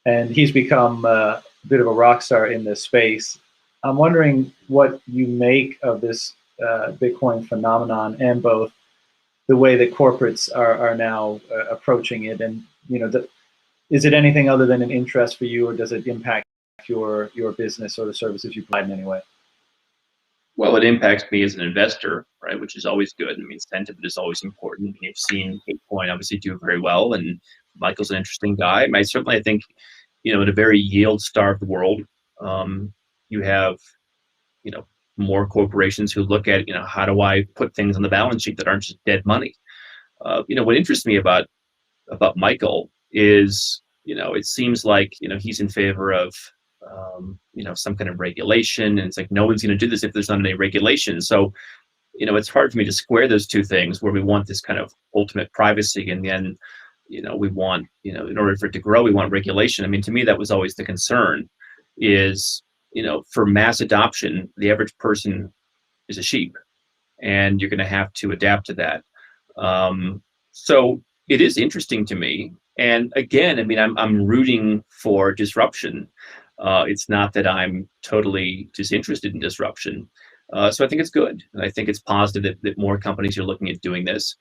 and he's become a bit of a rock star in this space. I'm wondering what you make of this Bitcoin phenomenon, and both the way that corporates are now approaching it, and is it anything other than an interest for you, or does it impact your business or the services you provide in any way? Well, it impacts me as an investor, right, which is always good. I mean, sentiment is always important. You've seen Bitcoin obviously do very well, and Michael's an interesting guy. I think, in a very yield-starved world, you have, more corporations who look at, how do I put things on the balance sheet that aren't just dead money? What interests me about Michael is, it seems like, he's in favor of, some kind of regulation. And it's like, no one's going to do this if there's not any regulation. So, it's hard for me to square those two things where we want this kind of ultimate privacy. And then, we want, in order for it to grow, we want regulation. I mean, to me, that was always the concern is, for mass adoption, the average person is a sheep, and you're going to have to adapt to that. So it is interesting to me. And again, I mean, I'm rooting for disruption. It's not that I'm totally disinterested in disruption. So I think it's good. And I think it's positive that more companies are looking at doing this.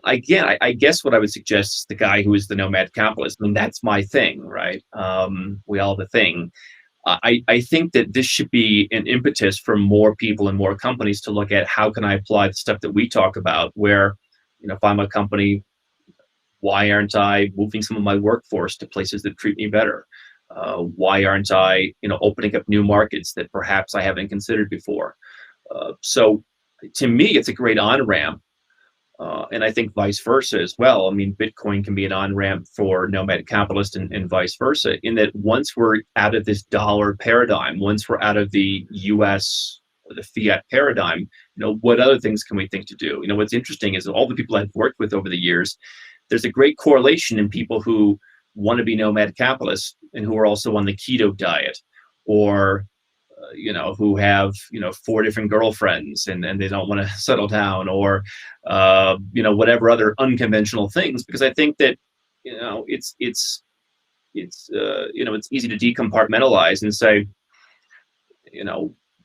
Again, I guess what I would suggest is the guy who is the nomad capitalist. I mean, that's my thing, right? We all have a thing. I think that this should be an impetus for more people and more companies to look at how can I apply the stuff that we talk about, where, if I'm a company, why aren't I moving some of my workforce to places that treat me better? Why aren't I, opening up new markets that perhaps I haven't considered before? So to me, it's a great on-ramp. And I think vice versa as well. I mean, Bitcoin can be an on-ramp for nomad capitalist and vice versa, in that once we're out of this dollar paradigm, once we're out of the US, or the fiat paradigm, what other things can we think to do? What's interesting is all the people I've worked with over the years, there's a great correlation in people who want to be nomad capitalists and who are also on the keto diet, or who have 4 different girlfriends and they don't want to settle down, or whatever other unconventional things. Because I think that it's easy to decompartmentalize and say,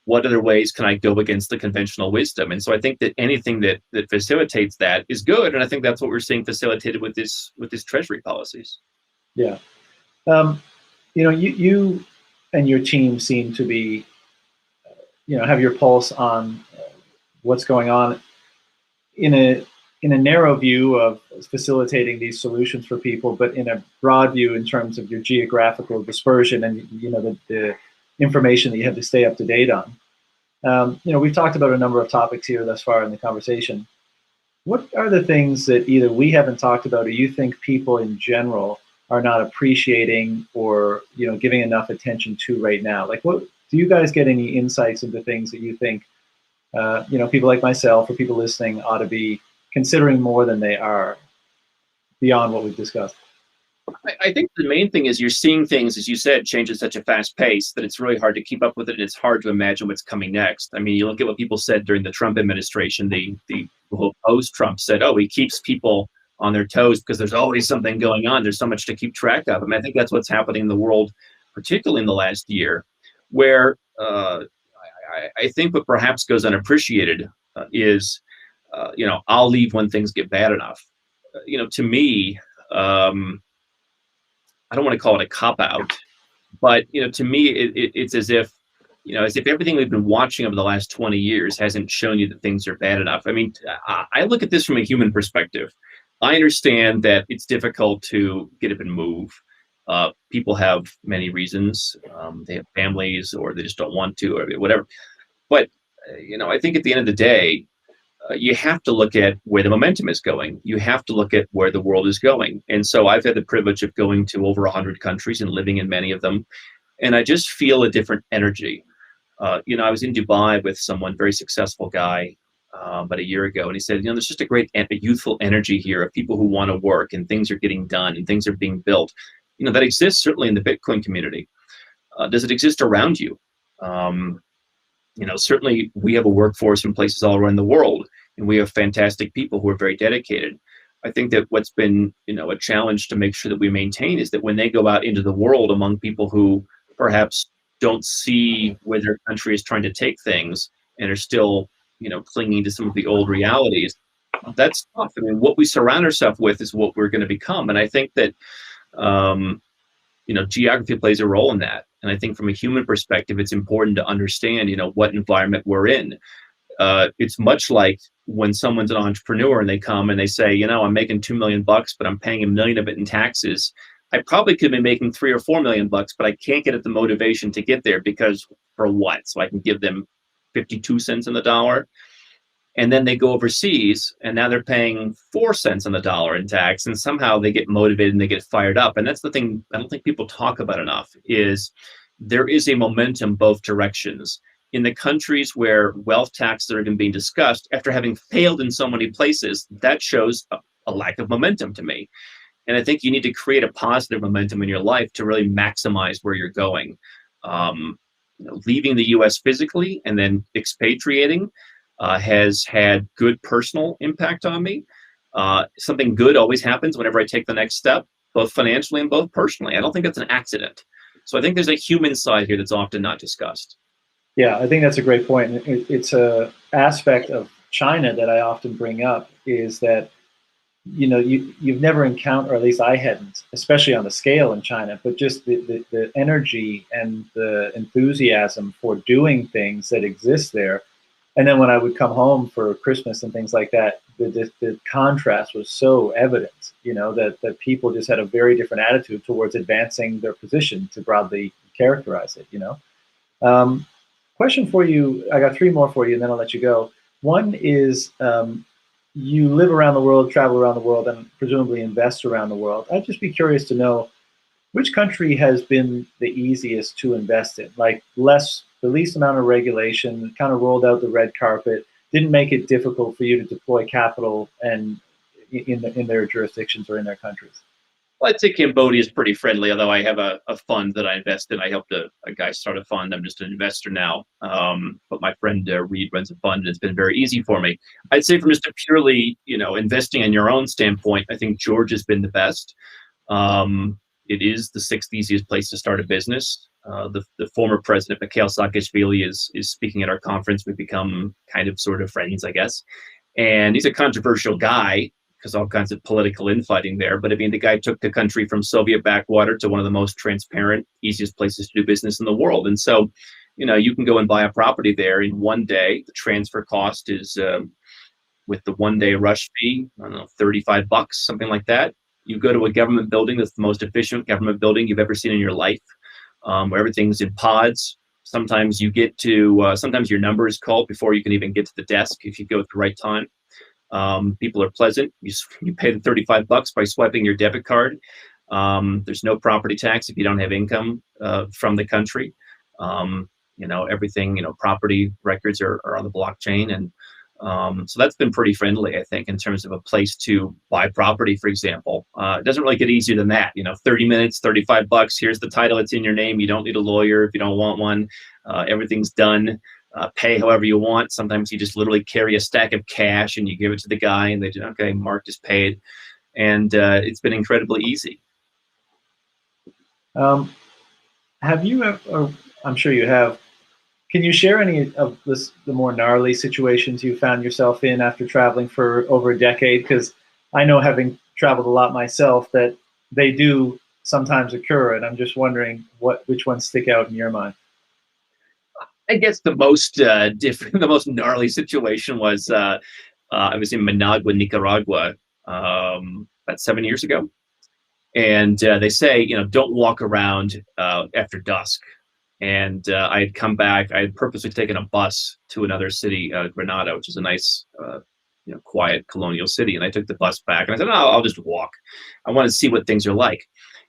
what other ways can I go against the conventional wisdom? And so I think that anything that facilitates that is good, and I think that's what we're seeing facilitated with this treasury policies. Yeah. You and your team seem to be, have your pulse on what's going on in a narrow view of facilitating these solutions for people, but in a broad view in terms of your geographical dispersion and the information that you have to stay up to date on. We've talked about a number of topics here thus far in the conversation. What are the things that either we haven't talked about or you think people in general are not appreciating or giving enough attention to right now? Like, what do you guys get any insights into things that you think people like myself or people listening ought to be considering more than they are beyond what we've discussed? I think the main thing is you're seeing things, as you said, change at such a fast pace that it's really hard to keep up with it, and it's hard to imagine what's coming next. I mean, you look at what people said during the Trump administration. The whole post-Trump said, "Oh, he keeps people on their toes because there's always something going on. There's so much to keep track of." I mean, I think that's what's happening in the world, particularly in the last year, where I think what perhaps goes unappreciated is, I'll leave when things get bad enough. To me, I don't want to call it a cop-out, but to me, it's as if everything we've been watching over the last 20 years hasn't shown you that things are bad enough. I mean, I look at this from a human perspective. I understand that it's difficult to get up and move. People have many reasons. They have families, or they just don't want to, or whatever. But I think at the end of the day, you have to look at where the momentum is going. You have to look at where the world is going. And so I've had the privilege of going to over 100 countries and living in many of them. And I just feel a different energy. I was in Dubai with someone, very successful guy, about a year ago. And he said, there's just a great youthful energy here of people who want to work and things are getting done and things are being built. That exists certainly in the Bitcoin community. Does it exist around you? Certainly we have a workforce in places all around the world, and we have fantastic people who are very dedicated. I think that what's been, a challenge to make sure that we maintain is that when they go out into the world among people who perhaps don't see where their country is trying to take things and are still, clinging to some of the old realities, that's tough. I mean, what we surround ourselves with is what we're going to become. And I think that, geography plays a role in that. And I think from a human perspective, it's important to understand, what environment we're in. It's much like when someone's an entrepreneur and they come and they say, I'm making $2 million, but I'm paying $1 million of it in taxes. I probably could be making $3 or $4 million, but I can't get at the motivation to get there because for what? So I can give them 52 cents on the dollar. And then they go overseas and now they're paying 4 cents on the dollar in tax, and somehow they get motivated and they get fired up. And that's the thing I don't think people talk about enough, is there is a momentum both directions. In the countries where wealth taxes are even being discussed, after having failed in so many places, that shows a lack of momentum to me. And I think you need to create a positive momentum in your life to really maximize where you're going. Leaving the U.S. physically and then expatriating has had good personal impact on me. Something good always happens whenever I take the next step, both financially and both personally. I don't think that's an accident. So I think there's a human side here that's often not discussed. Yeah, I think that's a great point. It's a aspect of China that I often bring up, is that you've never encountered, or at least I hadn't, especially on the scale in China, but just the energy and the enthusiasm for doing things that exist there. And then when I would come home for Christmas and things like that, the contrast was so evident, that people just had a very different attitude towards advancing their position, to broadly characterize it. Question for you, I got 3 more for you, and then I'll let you go. One is, you live around the world, travel around the world, and presumably invest around the world. I'd just be curious to know, which country has been the easiest to invest in? Like the least amount of regulation, kind of rolled out the red carpet, didn't make it difficult for you to deploy capital and in their jurisdictions or in their countries? Well, I'd say Cambodia is pretty friendly, although I have a fund that I invest in. I helped a guy start a fund. I'm just an investor now. But my friend Reed runs a fund, and it's been very easy for me. I'd say from just a purely, investing in your own standpoint, I think Georgia's been the best. It is the sixth easiest place to start a business. The former president, Mikhail Saakashvili, is speaking at our conference. We've become kind of sort of friends, I guess. And he's a controversial guy because all kinds of political infighting there. But I mean, the guy took the country from Soviet backwater to one of the most transparent, easiest places to do business in the world. And so, you can go and buy a property there in one day. The transfer cost is, with the 1 day rush fee, I don't know, $35, something like that. You go to a government building that's the most efficient government building you've ever seen in your life, where everything's in pods. Sometimes you get to, sometimes your number is called before you can even get to the desk if you go at the right time. People are pleasant. You pay the $35 by swiping your debit card. There's no property tax if you don't have income from the country. Everything, property records are on the blockchain. And so that's been pretty friendly, I think, in terms of a place to buy property, for example. It doesn't really get easier than that. 30 minutes, $35. Here's the title. It's in your name. You don't need a lawyer if you don't want one. Everything's done. Pay however you want. Sometimes you just literally carry a stack of cash and you give it to the guy and they do, okay, Mark is paid. And it's been incredibly easy. Have you ever, I'm sure you have, can you share any of the more gnarly situations you found yourself in after traveling for over a decade? Because I know, having traveled a lot myself, that they do sometimes occur, and I'm just wondering which ones stick out in your mind. I guess the most the most gnarly situation was I was in Managua, Nicaragua, about 7 years ago, and they say don't walk around after dusk. And I had come back. I had purposely taken a bus to another city, Granada, which is a nice, quiet colonial city. And I took the bus back, and I said, "No, I'll just walk. I want to see what things are like."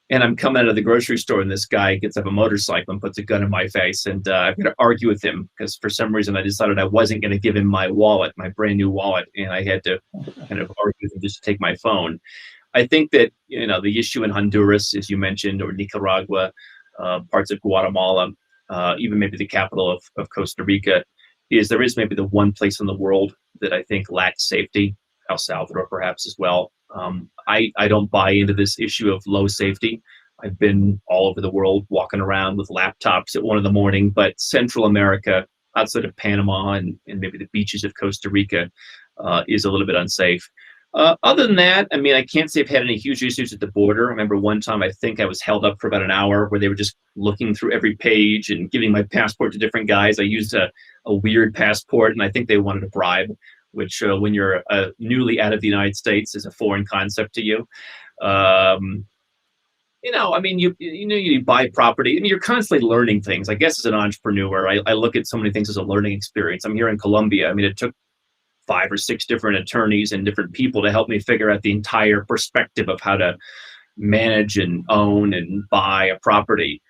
And I'm coming out of the grocery store, and this guy gets up a motorcycle and puts a gun in my face. And I'm going to argue with him because for some reason I decided I wasn't going to give him my wallet, my brand new wallet, and I had to kind of argue with him just to take my phone. I think that the issue in Honduras, as you mentioned, or Nicaragua, parts of Guatemala, even maybe the capital of Costa Rica, is there is maybe the one place in the world that I think lacks safety. El Salvador perhaps as well. I don't buy into this issue of low safety. I've been all over the world walking around with laptops at 1 a.m, but Central America, outside of Panama and maybe the beaches of Costa Rica, is a little bit unsafe. Other than that, I mean, I can't say I've had any huge issues at the border. I remember one time I think I was held up for about an hour where they were just looking through every page and giving my passport to different guys. I used a weird passport, and I think they wanted a bribe, which when you're newly out of the United States is a foreign concept to you. I mean, you buy property. I mean, you're constantly learning things. I guess as an entrepreneur, I look at so many things as a learning experience. I'm here in Colombia. I mean, it took 5 or 6 different attorneys and different people to help me figure out the entire perspective of how to manage and own and buy a property.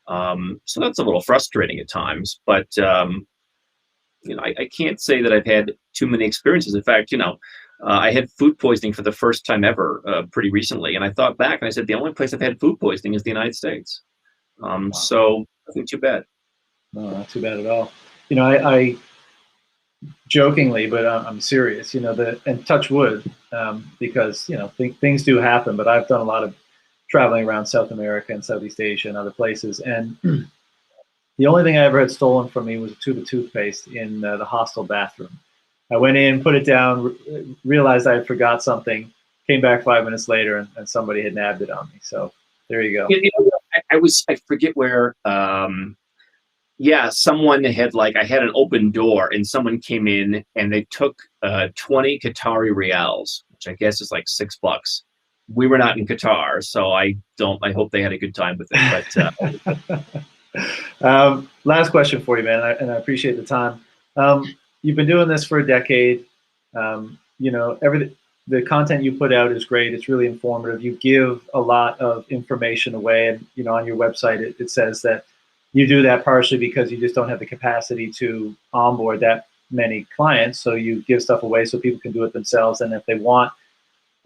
So that's a little frustrating at times, but I can't say that I've had too many experiences. In fact, I had food poisoning for the first time ever pretty recently, and I thought back and I said the only place I've had food poisoning is the United States. Wow. So nothing too bad. No, not too bad at all. I jokingly, but I'm serious, and touch wood, because, things do happen, but I've done a lot of traveling around South America and Southeast Asia and other places. And the only thing I ever had stolen from me was a tube of toothpaste in the hostel bathroom. I went in, put it down, realized I had forgot something, came back 5 minutes later, and somebody had nabbed it on me. So there you go. I forget where, someone had I had an open door and someone came in and they took 20 Qatari reals, which I guess is like $6. We were not in Qatar, so I hope they had a good time with it. But last question for you, man, and I appreciate the time. You've been doing this for a decade. The content you put out is great. It's really informative. You give a lot of information away, and on your website it says that you do that partially because you just don't have the capacity to onboard that many clients. So you give stuff away so people can do it themselves. And if they want,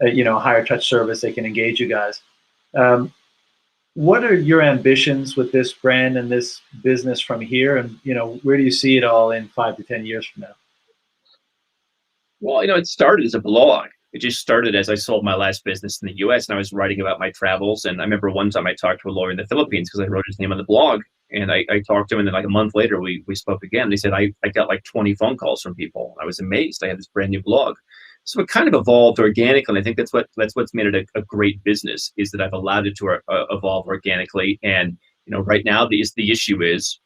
a higher touch service, they can engage you guys. What are your ambitions with this brand and this business from here? And, where do you see it all in 5 to 10 years from now? Well, it started as a blog. it just started as I sold my last business in the US and I was writing about my travels. And I remember one time I talked to a lawyer in the Philippines because I wrote his name on the blog. And I talked to him, and then like a month later, we spoke again. They said, I got like 20 phone calls from people. I was amazed. I had this brand new blog. So it kind of evolved organically. And I think that's what's made it a great business, is that I've allowed it to evolve organically. And, right now the issue is,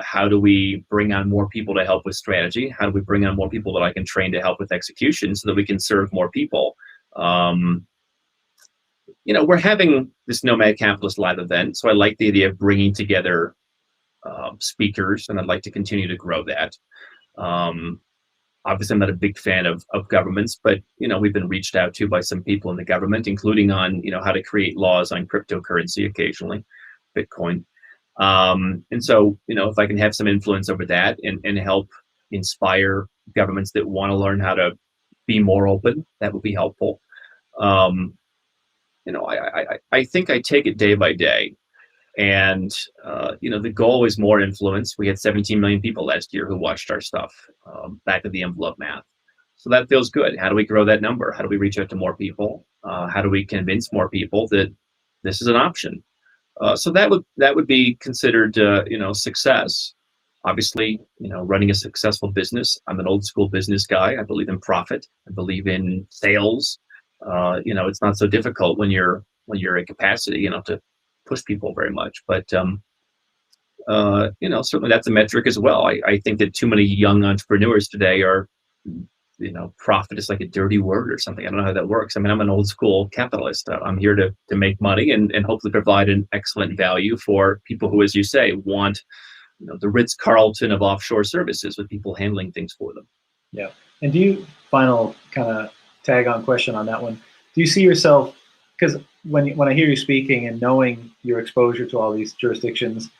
how do we bring on more people to help with strategy? How do we bring on more people that I can train to help with execution so that we can serve more people? We're having this Nomad Capitalist live event, so I like the idea of bringing together speakers, and I'd like to continue to grow that. Obviously, I'm not a big fan of governments, but we've been reached out to by some people in the government, including on how to create laws on cryptocurrency occasionally, Bitcoin. And so, if I can have some influence over that and help inspire governments that want to learn how to be more open, that would be helpful. I think I take it day by day. And, the goal is more influence. We had 17 million people last year who watched our stuff, back of the envelope math. So that feels good. How do we grow that number? How do we reach out to more people? How do we convince more people that this is an option? So that would be considered, success. Obviously, running a successful business. I'm an old school business guy. I believe in profit. I believe in sales. It's not so difficult when you're at capacity, to push people very much. But certainly that's a metric as well. I think that too many young entrepreneurs today are, profit is like a dirty word or something. I don't know how that works. I mean, I'm an old school capitalist. I'm here to make money and hopefully provide an excellent value for people who, as you say, want the Ritz-Carlton of offshore services with people handling things for them. Yeah. And final kind of tag on question on that one, do you see yourself, because when I hear you speaking and knowing your exposure to all these jurisdictions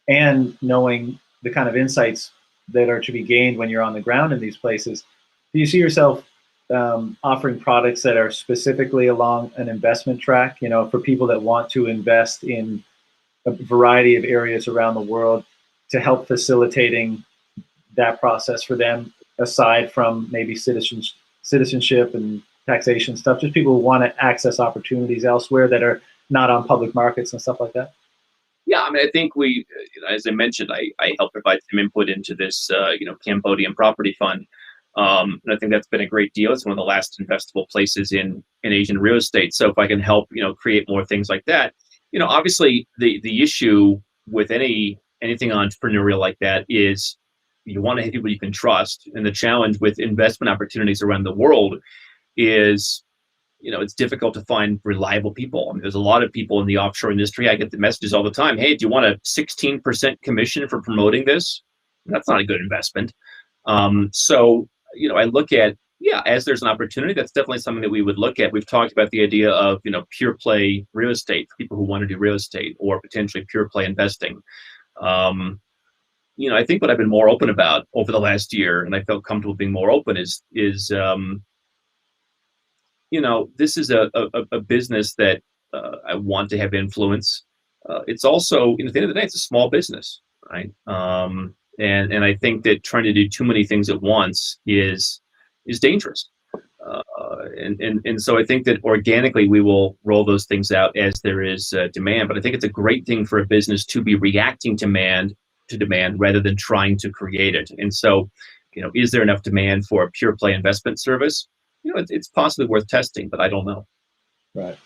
and knowing the kind of insights that are to be gained when you're on the ground in these places, do you see yourself offering products that are specifically along an investment track, for people that want to invest in a variety of areas around the world, to help facilitating that process for them, aside from maybe citizenship and taxation stuff, just people who want to access opportunities elsewhere that are not on public markets and stuff like that? Yeah, I mean, I think we, as I mentioned, I helped provide some input into this, Cambodian property fund. And I think that's been a great deal. It's one of the last investable places in Asian real estate. So if I can help, create more things like that, obviously the issue with anything entrepreneurial like that is you want to have people you can trust. And the challenge with investment opportunities around the world is, it's difficult to find reliable people. I mean, there's a lot of people in the offshore industry. I get the messages all the time. Hey, do you want a 16% commission for promoting this? That's not a good investment. So, I look at, as there's an opportunity, that's definitely something that we would look at. We've talked about the idea of, pure play real estate for people who want to do real estate, or potentially pure play investing. I think what I've been more open about over the last year, and I felt comfortable being more open, is this is a business that I want to have influence. It's also, at the end of the day, it's a small business, right? And I think that trying to do too many things at once is dangerous. And so I think that organically we will roll those things out as there is demand. But I think it's a great thing for a business to be reacting to demand rather than trying to create it. And so, is there enough demand for a pure play investment service? It's possibly worth testing, but I don't know. Right.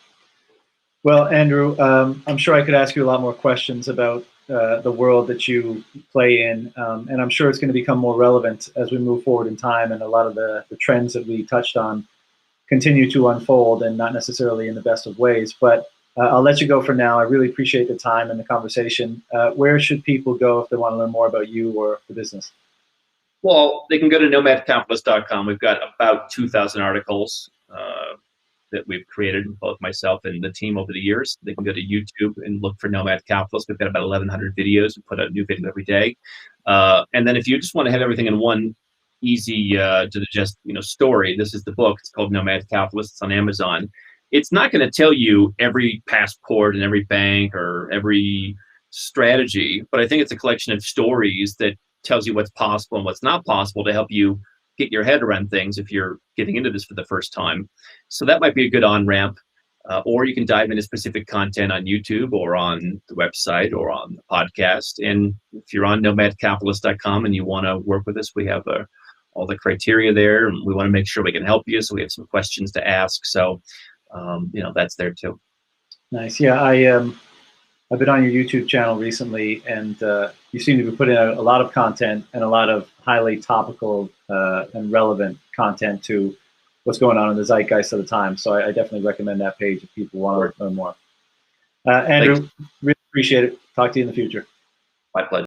Well, Andrew, I'm sure I could ask you a lot more questions about the world that you play in, and I'm sure it's going to become more relevant as we move forward in time, and a lot of the trends that we touched on continue to unfold, and not necessarily in the best of ways. But I'll let you go for now. I really appreciate the time and the conversation. Where should people go if they want to learn more about you or the business? Well, they can go to nomadcapitalist.com. We've got about 2,000 articles that we've created, both myself and the team, over the years. They can go to YouTube and look for Nomad Capitalist. We've got about 1,100 videos. We put out a new video every day. And then if you just want to have everything in one easy to digest, story, this is the book. It's called Nomad Capitalist. It's on Amazon. It's not going to tell you every passport and every bank or every strategy, but I think it's a collection of stories that tells you what's possible and what's not possible to help you get your head around things if you're getting into this for the first time. So that might be a good on-ramp. Or you can dive into specific content on YouTube or on the website or on the podcast. And if you're on nomadcapitalist.com and you want to work with us, we have all the criteria there, and we want to make sure we can help you. So we have some questions to ask. So, that's there too. Nice. Yeah, I've been on your YouTube channel recently, and you seem to be putting out a lot of content and a lot of highly topical and relevant content to what's going on in the zeitgeist of the time. So I definitely recommend that page if people want to learn more. Andrew, really appreciate it. Talk to you in the future. My pleasure.